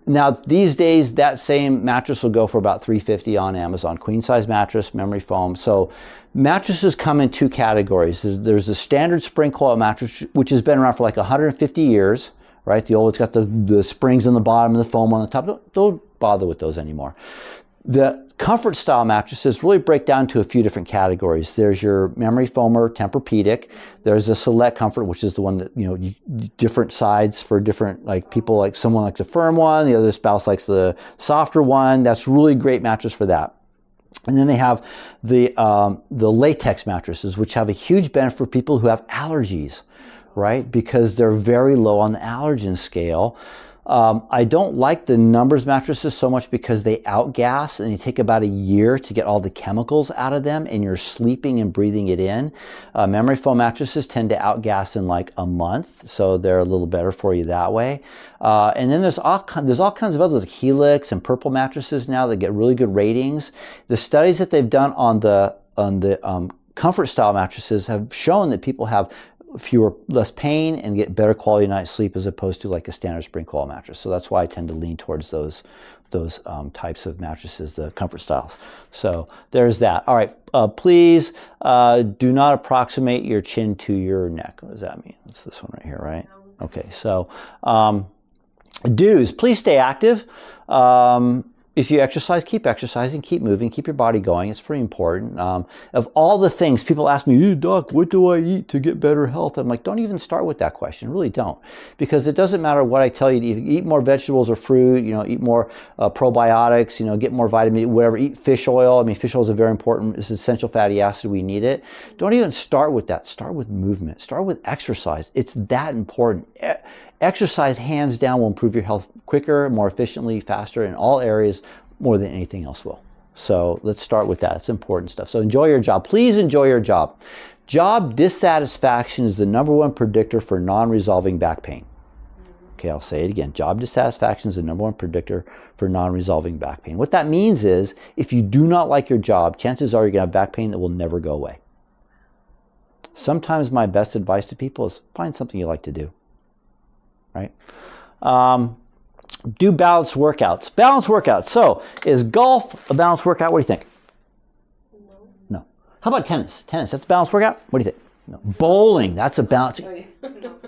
now these days, that same mattress will go for about $350 on Amazon. Queen size mattress, memory foam. So mattresses come in two categories. There's the standard spring coil mattress, which has been around for like 150 years, right? It's got the springs on the bottom and the foam on the top. Don't bother with those anymore. The comfort style mattresses really break down to a few different categories. There's your memory foam or Tempur-Pedic. There's a select comfort, which is the one that, different sides for different, like people, like someone likes a firm one, the other spouse likes the softer one. That's really great mattress for that. And then they have the latex mattresses, which have a huge benefit for people who have allergies, right? Because they're very low on the allergen scale. I don't like the numbers mattresses so much because they outgas and they take about a year to get all the chemicals out of them, and you're sleeping and breathing it in. Memory foam mattresses tend to outgas in like a month, so they're a little better for you that way. And then there's all kinds of others, like Helix and Purple mattresses now that get really good ratings. The studies that they've done on the comfort style mattresses have shown that people have less pain and get better quality night's sleep as opposed to like a standard spring coil mattress. So that's why I tend to lean towards those types of mattresses, the comfort styles. So there's that. All right, please do not approximate your chin to your neck. What does that mean? It's this one right here, right? Okay, so do's, please stay active. If you exercise, keep exercising, keep moving, keep your body going. It's pretty important. Of all the things, people ask me, Doc, what do I eat to get better health? I'm like, don't even start with that question. Really don't. Because it doesn't matter what I tell you to eat. Eat more vegetables or fruit, eat more probiotics, get more vitamin, whatever. Eat fish oil. I mean, fish oil is a very important, it's essential fatty acid. We need it. Don't even start with that. Start with movement. Start with exercise. It's that important. Exercise, hands down, will improve your health quicker, more efficiently, faster in all areas, more than anything else will. So let's start with that. It's important stuff. So enjoy your job. Please enjoy your job. Job dissatisfaction is the #1 predictor for non-resolving back pain. Okay, I'll say it again. Job dissatisfaction is the #1 predictor for non-resolving back pain. What that means is if you do not like your job, chances are you're going to have back pain that will never go away. Sometimes my best advice to people is find something you like to do. Right? Do balanced workouts. Balanced workouts. So, is golf a balanced workout? What do you think? No. How about tennis? Tennis, that's a balanced workout? What do you think? No. Bowling, that's a balanced. Oh, yeah.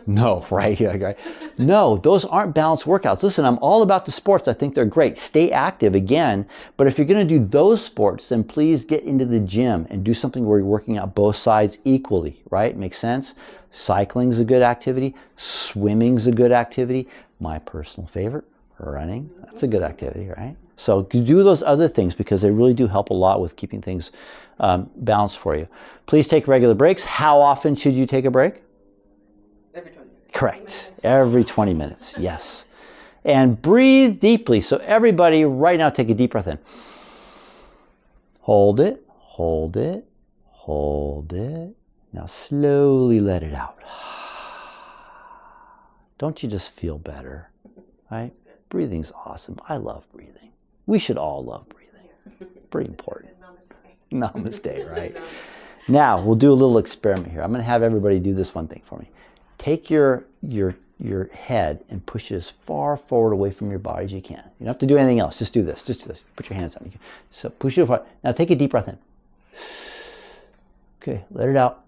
No, right? Yeah, right. No, those aren't balanced workouts. Listen, I'm all about the sports. I think they're great. Stay active again. But if you're going to do those sports, then please get into the gym and do something where you're working out both sides equally, right? Makes sense? Cycling's a good activity. Swimming's a good activity. My personal favorite, running. That's a good activity, right? So do those other things because they really do help a lot with keeping things balanced for you. Please take regular breaks. How often should you take a break? Every 20 minutes. Correct. Every 20 minutes, yes. And breathe deeply. So everybody right now take a deep breath in. Hold it, hold it, hold it. Now slowly let it out. Don't you just feel better? Right? Breathing's awesome. I love breathing. We should all love breathing. Pretty important. Namaste, right? Now, we'll do a little experiment here. I'm going to have everybody do this one thing for me. Take your head and push it as far forward away from your body as you can. You don't have to do anything else. Just do this. Just do this. Put your hands on. So push it forward. Now take a deep breath in. Okay, let it out.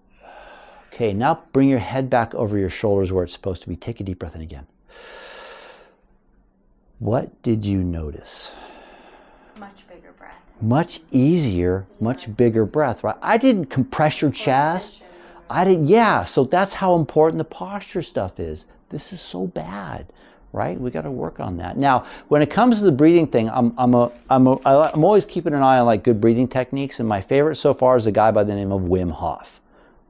Okay, now bring your head back over your shoulders where it's supposed to be. Take a deep breath in again. What did you notice? Much bigger breath. Much easier, much bigger breath, right? I didn't compress your chest. I didn't, yeah, so that's how important the posture stuff is. This is so bad, right? We got to work on that. Now, when it comes to the breathing thing, I'm always keeping an eye on like good breathing techniques, and my favorite so far is a guy by the name of Wim Hof.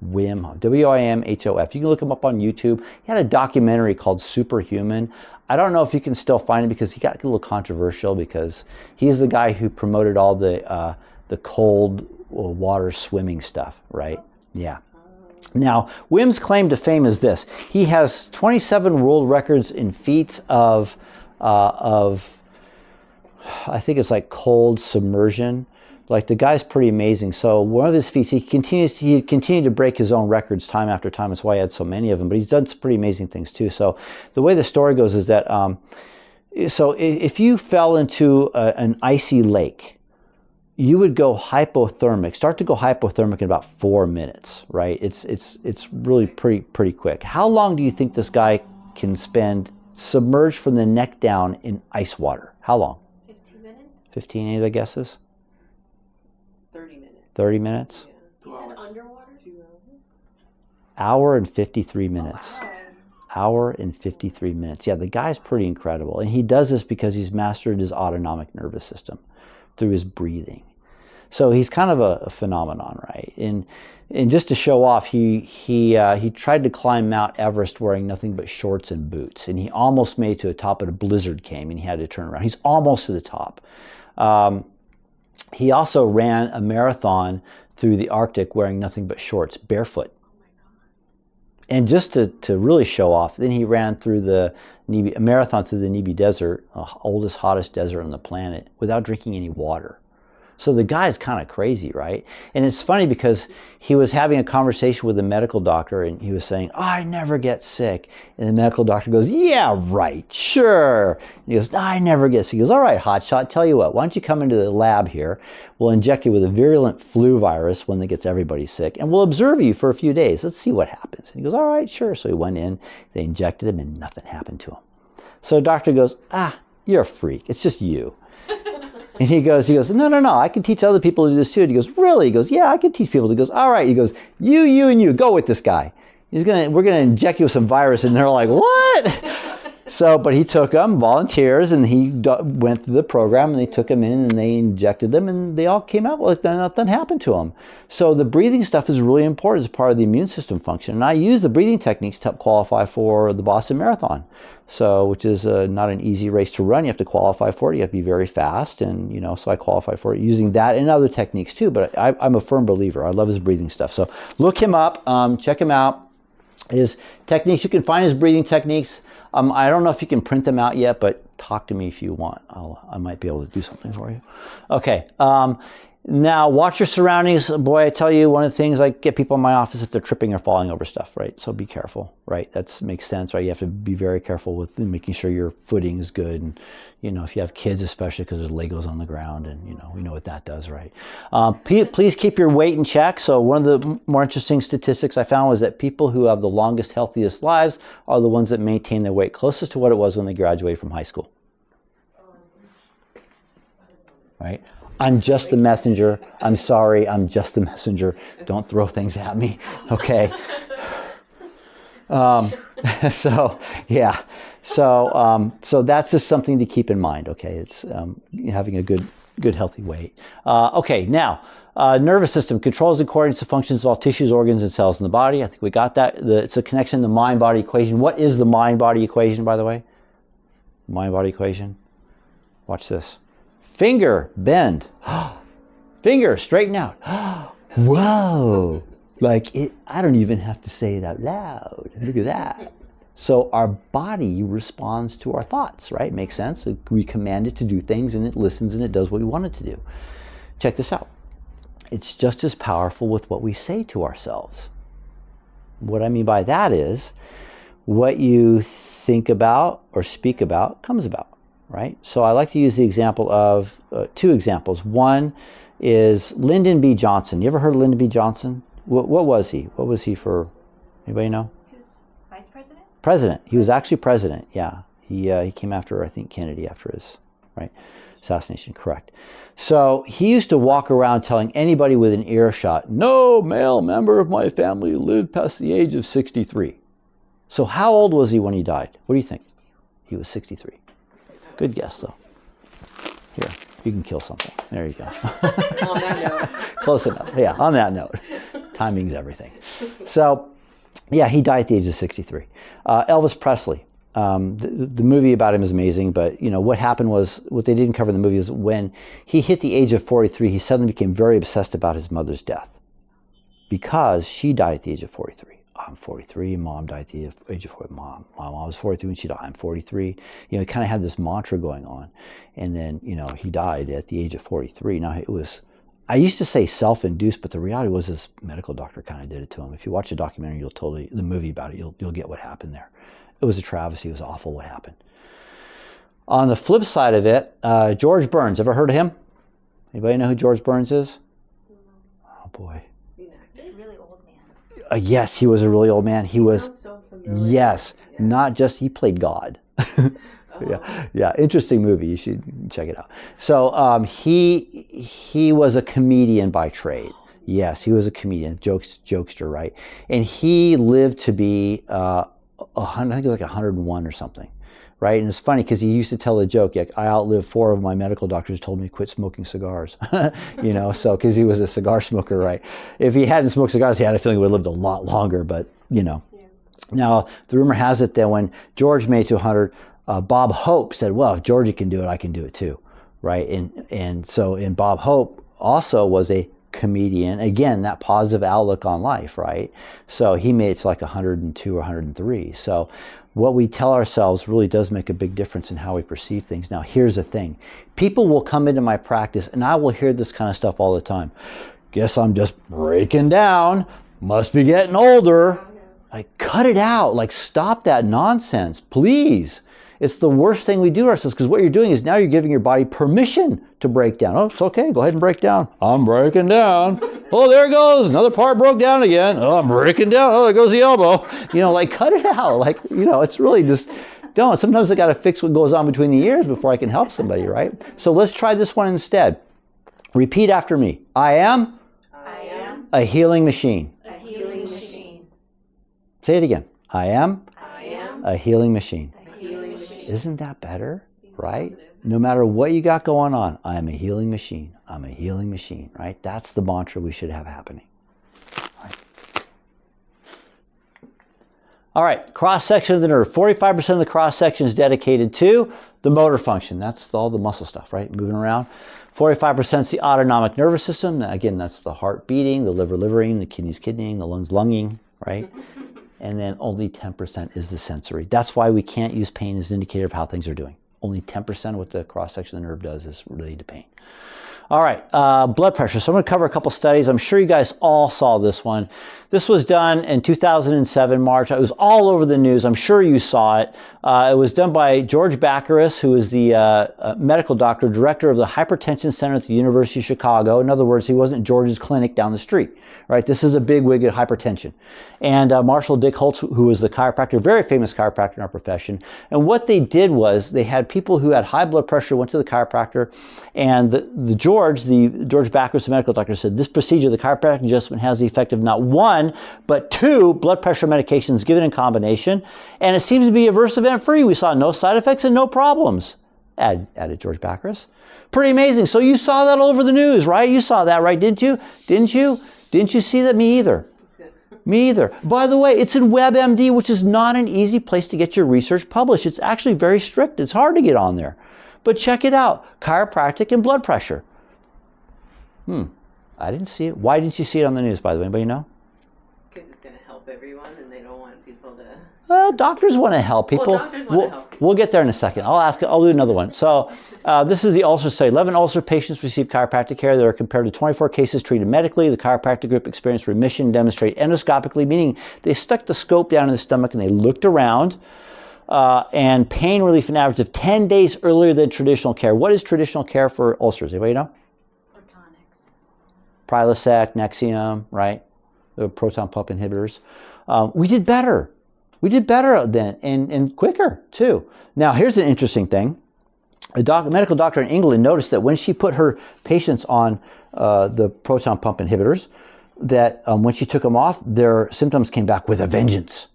Wim Hof, W-I-M-H-O-F. You can look him up on YouTube. He had a documentary called Superhuman. I don't know if you can still find it because he got a little controversial because he's the guy who promoted all the cold water swimming stuff, right? Yeah. Now, Wim's claim to fame is this. He has 27 world records in feats of I think it's like cold submersion. Like the guy's pretty amazing. So one of his feats, he continued to break his own records time after time. That's why he had so many of them. But he's done some pretty amazing things too. So the way the story goes is that so if you fell into an icy lake, you would go hypothermic. Start to go hypothermic in about 4 minutes, right? It's really pretty quick. How long do you think this guy can spend submerged from the neck down in ice water? How long? 15 minutes. 15, any other guesses? 30 minutes. 30 minutes? Yeah. You said underwater? 2 hours. Hour and 53 minutes. God. Hour and 53 minutes. Yeah, the guy's pretty incredible. And he does this because he's mastered his autonomic nervous system through his breathing. So he's kind of a phenomenon, right? And just to show off, he tried to climb Mount Everest wearing nothing but shorts and boots. And he almost made it to the top, but a blizzard came and he had to turn around. He's almost to the top. He also ran a marathon through the Arctic wearing nothing but shorts, barefoot. And just to really show off, then he ran through a marathon through the Nebi Desert, the oldest, hottest desert on the planet, without drinking any water. So the guy's kind of crazy, right? And it's funny because he was having a conversation with a medical doctor and he was saying, I never get sick. And the medical doctor goes, yeah, right, sure. And he goes, I never get sick. He goes, all right, hotshot, tell you what, why don't you come into the lab here? We'll inject you with a virulent flu virus, one that gets everybody sick, and we'll observe you for a few days. Let's see what happens. And he goes, all right, sure. So he went in, they injected him, and nothing happened to him. So the doctor goes, you're a freak. It's just you. And he goes, no, I can teach other people to do this too. And he goes, really? He goes, yeah, I can teach people. He goes, all right. He goes, you, and you, go with this guy. We're gonna inject you with some virus. And they're like, what? So, but he took them, volunteers, and he went through the program, and they took them in, and they injected them, and they all came out like nothing happened to them. So the breathing stuff is really important as part of the immune system function. And I use the breathing techniques to help qualify for the Boston Marathon. So, which is not an easy race to run. You have to qualify for it. You have to be very fast, and so I qualify for it using that and other techniques too. But I'm a firm believer. I love his breathing stuff. So look him up, check him out. His techniques, you can find his breathing techniques. I don't know if you can print them out yet, but talk to me if you want. I might be able to do something for you. Okay. Now, watch your surroundings. Boy, I tell you, one of the things I get people in my office if they're tripping or falling over stuff, right? So be careful, right? That makes sense, right? You have to be very careful with making sure your footing is good. And, if you have kids, especially because there's Legos on the ground and, we know what that does, right? Please keep your weight in check. So one of the more interesting statistics I found was that people who have the longest, healthiest lives are the ones that maintain their weight closest to what it was when they graduated from high school. Right? I'm just the messenger. I'm sorry, I'm just the messenger. Don't throw things at me, okay? So that's just something to keep in mind, okay? It's having a good healthy weight. Okay, now, nervous system controls and coordinates the functions of all tissues, organs, and cells in the body. I think we got that. It's a connection to the mind-body equation. What is the mind-body equation, by the way? Mind-body equation. Watch this. Finger, bend. Finger, straighten out. Whoa. I don't even have to say it out loud. Look at that. So our body responds to our thoughts, right? Makes sense? We command it to do things, and it listens, and it does what we want it to do. Check this out. It's just as powerful with what we say to ourselves. What I mean by that is, what you think about or speak about comes about. Right? So I like to use the example of two examples. One is Lyndon B. Johnson. You ever heard of Lyndon B. Johnson? What was he? What was he for? Anybody know? He was vice president? President. He was actually president, yeah. He came after, I think, Kennedy after his assassination, correct. So he used to walk around telling anybody with an earshot, no male member of my family lived past the age of 63. So how old was he when he died? What do you think? He was 63. Good guess, though. Here, you can kill something. There you go. On that note. Close enough. Yeah, on that note. Timing's everything. So, yeah, he died at the age of 63. Elvis Presley. The movie about him is amazing, but, what happened was, what they didn't cover in the movie is when he hit the age of 43, he suddenly became very obsessed about his mother's death because she died at the age of 43. I'm 43, Mom died at the age of 40. Mom, I was 43 when she died. I'm 43. He kind of had this mantra going on. And then, he died at the age of 43. Now, I used to say self-induced, but the reality was this medical doctor kind of did it to him. If you watch the documentary, the movie about it, you'll get what happened there. It was a travesty. It was awful what happened. On the flip side of it, George Burns. Ever heard of him? Anybody know who George Burns is? Oh, boy. He's a really old man. Yes, he was a really old man. He was, sounds so familiar. yes, Yeah. not just, he played God. Yeah. Interesting movie. You should check it out. So he was a comedian by trade. Yes, he was a comedian, jokester, right? And he lived to be, I think it was like 101 or something, right? And it's funny because he used to tell a joke, like, I outlived 4 of my medical doctors told me to quit smoking cigars, so because he was a cigar smoker, right? If he hadn't smoked cigars, he had a feeling he would have lived a lot longer, but, Yeah. Now, the rumor has it that when George made it to 100, Bob Hope said, well, if Georgie can do it, I can do it too, right? And Bob Hope also was a comedian. Again, that positive outlook on life, right? So he made it to like 102 or 103. So what we tell ourselves really does make a big difference in how we perceive things. Now, here's the thing. People will come into my practice and I will hear this kind of stuff all the time. Guess I'm just breaking down. Must be getting older. Like, cut it out. Like, stop that nonsense, please. It's the worst thing we do to ourselves, because what you're doing is now you're giving your body permission to break down. Oh, it's okay. Go ahead and break down. I'm breaking down. Oh, there it goes. Another part broke down again. Oh, I'm breaking down. Oh, there goes the elbow. Like, cut it out. Like, it's really just don't. Sometimes I got to fix what goes on between the ears before I can help somebody, right? So let's try this one instead. Repeat after me. I am a healing machine. Say it again. I am a healing machine. Isn't that better? Right? No matter what you got going on, I am a healing machine. I'm a healing machine, right? That's the mantra we should have happening. All right, cross-section of the nerve. 45% of the cross-section is dedicated to the motor function. That's all the muscle stuff, right? Moving around. 45% is the autonomic nervous system. Again, that's the heart beating, the liver livering, the kidneys kidneying, the lungs lunging, right? And then only 10% is the sensory. That's why we can't use pain as an indicator of how things are doing. Only 10% of what the cross-section of the nerve does is related to pain. All right, blood pressure. So I'm going to cover a couple studies. I'm sure you guys all saw this one. This was done in 2007, March. It was all over the news. I'm sure you saw it. It was done by George Baccaris, who is the medical doctor, director of the Hypertension Center at the University of Chicago. In other words, he wasn't George's clinic down the street. Right, this is a big wig at hypertension. And Marshall Dick Holtz, who was the chiropractor, very famous chiropractor in our profession. And what they did was they had people who had high blood pressure went to the chiropractor, and the George Baccaris, the medical doctor, said this procedure, the chiropractic adjustment, has the effect of not 1, but 2 blood pressure medications given in combination, and it seems to be adverse event free. We saw no side effects and no problems. Added George Baccaris. Pretty amazing. So you saw that all over the news, right? You saw that, right? Didn't you? Didn't you see that? Me either. Me either. By the way, it's in WebMD, which is not an easy place to get your research published. It's actually very strict. It's hard to get on there. But check it out. Chiropractic and blood pressure. I didn't see it. Why didn't you see it on the news, by the way? Anybody know? Because it's going to help everyone and they don't want people to... Well, doctors want to help people. Well, doctors want to help people. We'll get there in a second. I'll do another one. So this is the ulcer study. 11 ulcer patients received chiropractic care. They were compared to 24 cases treated medically. The chiropractic group experienced remission demonstrated endoscopically, meaning they stuck the scope down in the stomach and they looked around. And pain relief an average of 10 days earlier than traditional care. What is traditional care for ulcers? Anybody know? Ortonics. Prilosec, Nexium, right? The proton pump inhibitors. We did better. We did better then and quicker too. Now here's an interesting thing. A medical doctor in England noticed that when she put her patients on the proton pump inhibitors, that when she took them off, their symptoms came back with a vengeance.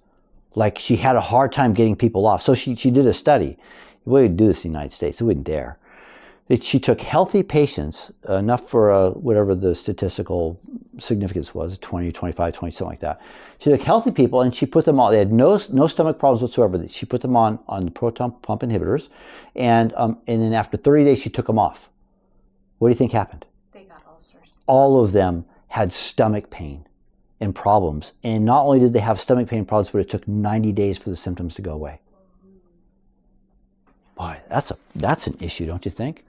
Like she had a hard time getting people off. So she did a study. We would do this in the United States. We wouldn't dare. She took healthy patients, enough for whatever the statistical significance was, 20, 25, 20, something like that. She took healthy people and she put them on. They had no stomach problems whatsoever. She put them on the proton pump inhibitors, and then after 30 days she took them off. What do you think happened? They got ulcers. All of them had stomach pain and problems. And not only did they have stomach pain problems, but it took 90 days for the symptoms to go away. Boy, that's an issue, don't you think?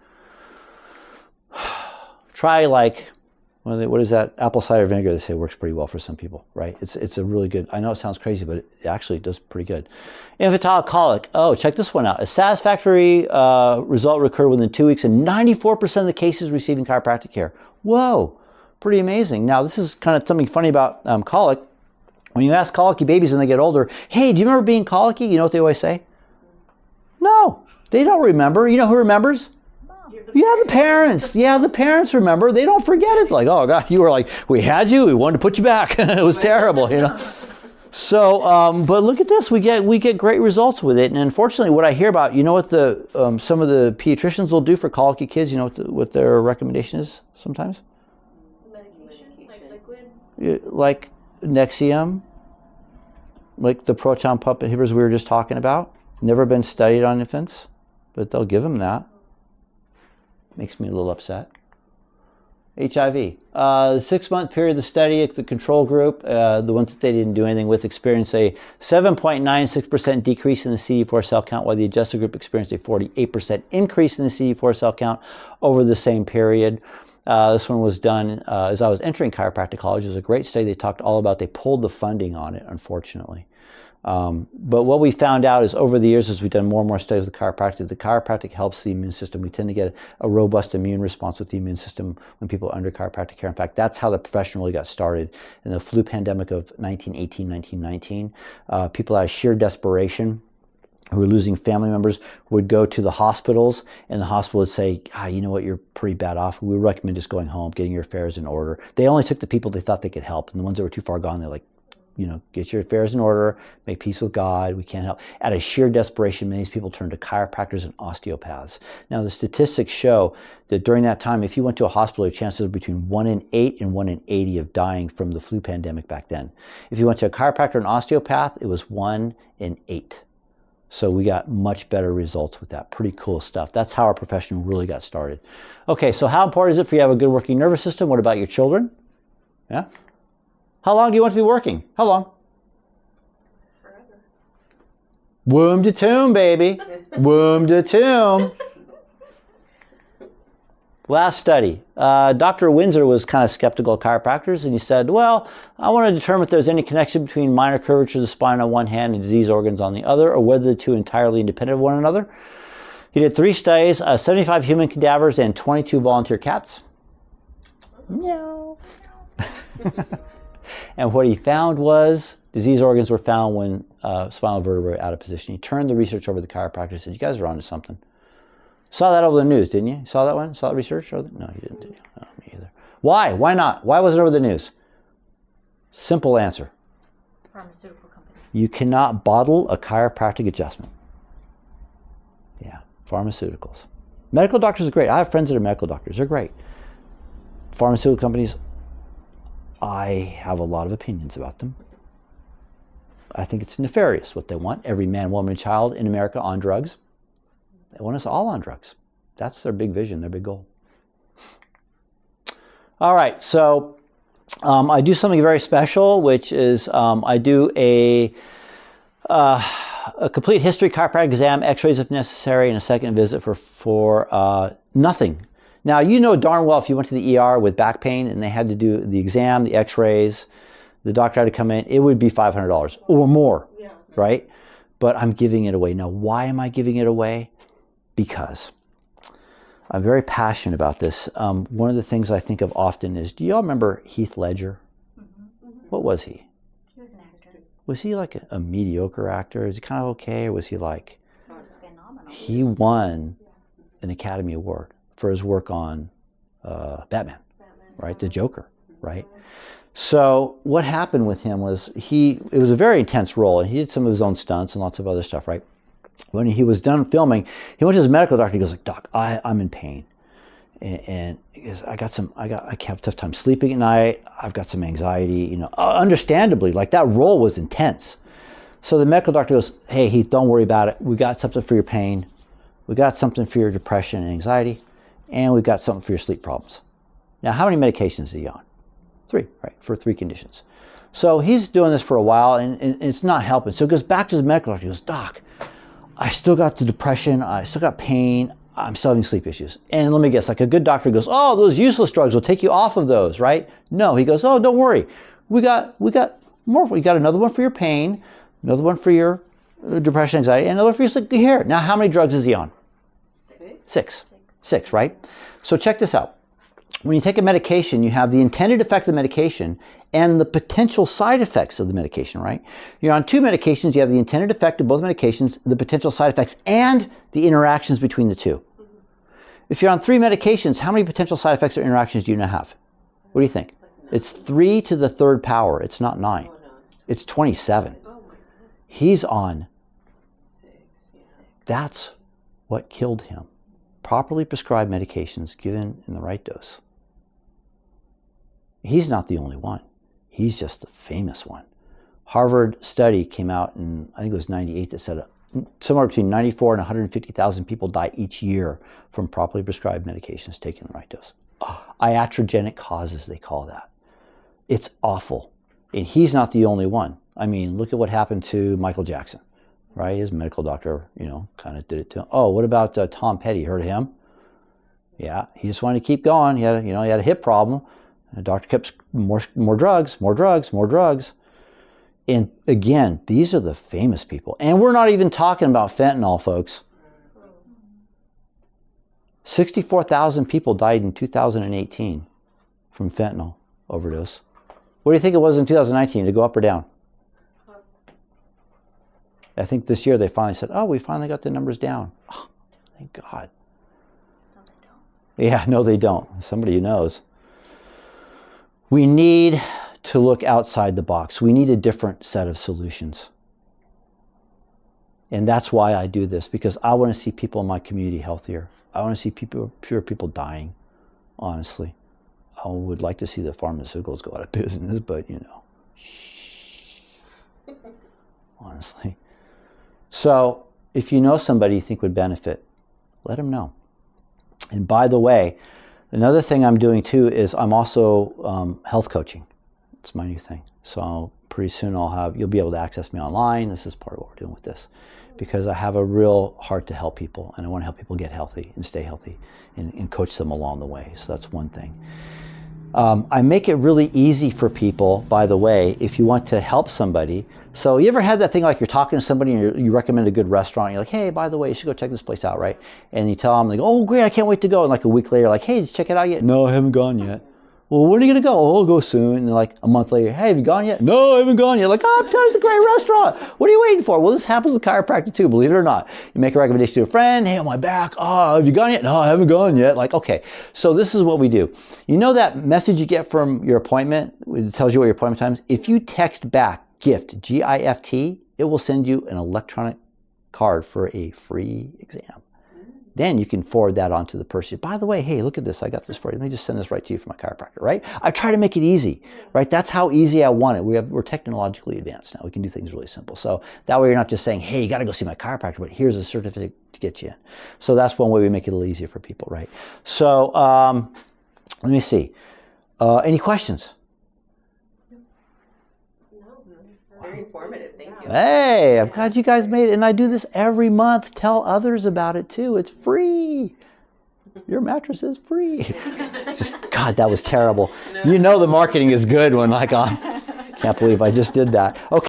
Try what is that? Apple cider vinegar, they say works pretty well for some people, right? It's a really good, I know it sounds crazy, but it actually does pretty good. Infantile colic. Oh, check this one out. A satisfactory result occurred within 2 weeks in 94% of the cases receiving chiropractic care. Whoa, pretty amazing. Now, this is kind of something funny about colic. When you ask colicky babies when they get older, hey, do you remember being colicky? You know what they always say? No. They don't remember. You know who remembers? Yeah, the parents. Yeah, the parents remember. They don't forget it. Like, oh God, you were like, we had you. We wanted to put you back. It was terrible, you know. So, but look at this. We get great results with it. And unfortunately, what I hear about, you know what the some of the pediatricians will do for colicky kids. You know what their recommendation is sometimes? Medication, like liquid. Like Nexium, like the proton pump inhibitors we were just talking about. Never been studied on infants, but they'll give them that. Makes me a little upset. HIV. The 6-month period of the study, the control group, the ones that they didn't do anything with, experienced a 7.96% decrease in the CD4 cell count, while the adjusted group experienced a 48% increase in the CD4 cell count over the same period. This one was done as I was entering chiropractic college. It was a great study. They talked all about, they pulled the funding on it, unfortunately. But what we found out is over the years, as we've done more and more studies with the chiropractic helps the immune system. We tend to get a robust immune response with the immune system when people are under chiropractic care. In fact, that's how the profession really got started. In the flu pandemic of 1918, 1919, people out of sheer desperation who were losing family members would go to the hospitals, and the hospital would say, you know what, you're pretty bad off. We recommend just going home, getting your affairs in order. They only took the people they thought they could help, and the ones that were too far gone, they're like, you know, get your affairs in order, make peace with God, we can't help. Out of sheer desperation, many people turned to chiropractors and osteopaths. Now, the statistics show that during that time, if you went to a hospital, your chances were between 1 in 8 and 1 in 80 of dying from the flu pandemic back then. If you went to a chiropractor and osteopath, it was 1 in 8. So we got much better results with that. Pretty cool stuff. That's how our profession really got started. Okay, so how important is it for you to have a good working nervous system? What about your children? Yeah? How long do you want to be working? How long? Forever. Womb to tomb, baby. Womb to tomb. Last study. Dr. Windsor was kind of skeptical of chiropractors, and he said, well, I want to determine if there's any connection between minor curvature of the spine on one hand and disease organs on the other, or whether the two are entirely independent of one another. He did 3 studies, 75 human cadavers and 22 volunteer cats. Meow. And what he found was disease organs were found when spinal vertebrae out of position. He turned the research over to the chiropractor and said, you guys are onto something. Saw that over the news, didn't you? Saw that one? Saw that research? No, you didn't, did you? No, me either. Why? Why not? Why was it over the news? Simple answer. Pharmaceutical companies. You cannot bottle a chiropractic adjustment. Yeah, pharmaceuticals. Medical doctors are great. I have friends that are medical doctors. They're great. Pharmaceutical companies, I have a lot of opinions about them. I think it's nefarious what they want. Every man, woman, and child in America on drugs. They want us all on drugs. That's their big vision, their big goal. All right, so I do something very special, which is I do a complete history chiropractic exam, x-rays if necessary, and a second visit for nothing. Now, you know darn well if you went to the ER with back pain and they had to do the exam, the x-rays, the doctor had to come in, it would be $500 or more, right? But I'm giving it away. Now, why am I giving it away? Because I'm very passionate about this. One of the things I think of often is, do y'all remember Heath Ledger? Mm-hmm. What was he? He was an actor. Was he like a mediocre actor? Is he kind of okay? Or was he like... He was phenomenal. He won an Academy Award for his work on Batman, right? The Joker, right? So what happened with him was it was a very intense role, and he did some of his own stunts and lots of other stuff, right? When he was done filming, he went to his medical doctor. He goes, like, Doc, I'm in pain. And he goes, I have a tough time sleeping at night. I've got some anxiety, you know, understandably, like that role was intense. So the medical doctor goes, hey, Heath, don't worry about it. We got something for your pain. We got something for your depression and anxiety. And we've got something for your sleep problems. Now, how many medications is he on? 3, right, for 3 conditions. So he's doing this for a while, and it's not helping. So he goes back to his medical doctor. He goes, Doc, I still got the depression. I still got pain. I'm still having sleep issues. And let me guess, like a good doctor goes, oh, those useless drugs will take you off of those, right? No, he goes, oh, don't worry. We got more. We got another one for your pain, another one for your depression, anxiety, and another for your sleep. Here. Now, how many drugs is he on? 6, right? So check this out. when you take a medication, you have the intended effect of the medication and the potential side effects of the medication, right? You're on 2 medications, you have the intended effect of both medications, the potential side effects, and the interactions between the 2. If you're on 3 medications, how many potential side effects or interactions do you now have? What do you think? It's 3 to the 3rd power. It's not 9. It's 27. Oh my God. He's on. 6. Yeah. That's what killed him. Properly prescribed medications given in the right dose. He's not the only one. He's just the famous one. Harvard study came out in, I think it was 98, that said somewhere between 94 and 150,000 people die each year from properly prescribed medications taken in the right dose. Iatrogenic causes, they call that. It's awful. And he's not the only one. I mean, look at what happened to Michael Jackson, right? His medical doctor, kind of did it to him. Oh, what about Tom Petty? Heard of him? Yeah, he just wanted to keep going. He had, he had a hip problem. The doctor kept more drugs. And again, these are the famous people. And we're not even talking about fentanyl, folks. 64,000 people died in 2018 from fentanyl overdose. What do you think it was in 2019? Did it go up or down? I think this year they finally said, oh, we finally got the numbers down. Oh, thank God. No, they don't. Yeah, no, they don't. Somebody who knows. We need to look outside the box. We need a different set of solutions. And that's why I do this, because I want to see people in my community healthier. I want to see fewer people dying, honestly. I would like to see the pharmaceuticals go out of business, but shh. Honestly. So if you know somebody you think would benefit, let them know. And by the way, another thing I'm doing too is I'm also health coaching. It's my new thing. So pretty soon you'll be able to access me online. This is part of what we're doing with this, because I have a real heart to help people, and I want to help people get healthy and stay healthy and coach them along the way. So that's one thing. I make it really easy for people, by the way, if you want to help somebody. So you ever had that thing like you're talking to somebody and you recommend a good restaurant, and you're like, hey, by the way, you should go check this place out, right? And you tell them, they go, oh, great, I can't wait to go. And like a week later, like, hey, did you check it out yet? No, I haven't gone yet. Well, when are you going to go? Oh, I'll go soon. And like a month later, hey, have you gone yet? No, I haven't gone yet. Like, oh, I'm telling you, it's a great restaurant. What are you waiting for? Well, this happens with chiropractic too, believe it or not. You make a recommendation to a friend. Hey, on my back. Oh, have you gone yet? No, I haven't gone yet. Like, okay. So this is what we do. You know that message you get from your appointment? It tells you what your appointment time is. If you text back GIFT, G-I-F-T, it will send you an electronic card for a free exam. Then you can forward that on to the person. By the way, hey, look at this. I got this for you. Let me just send this right to you from my chiropractor, right? I try to make it easy, right? That's how easy I want it. We're technologically advanced now. We can do things really simple. So that way you're not just saying, hey, you got to go see my chiropractor, but here's a certificate to get you in. So that's one way we make it a little easier for people, right? So let me see. Any questions? Very informative. Thank you. Hey, I'm glad you guys made it. And I do this every month. Tell others about it too. It's free. Your mattress is free. It's just, God, that was terrible. No. You know the marketing is good when like, can't believe I just did that. Okay.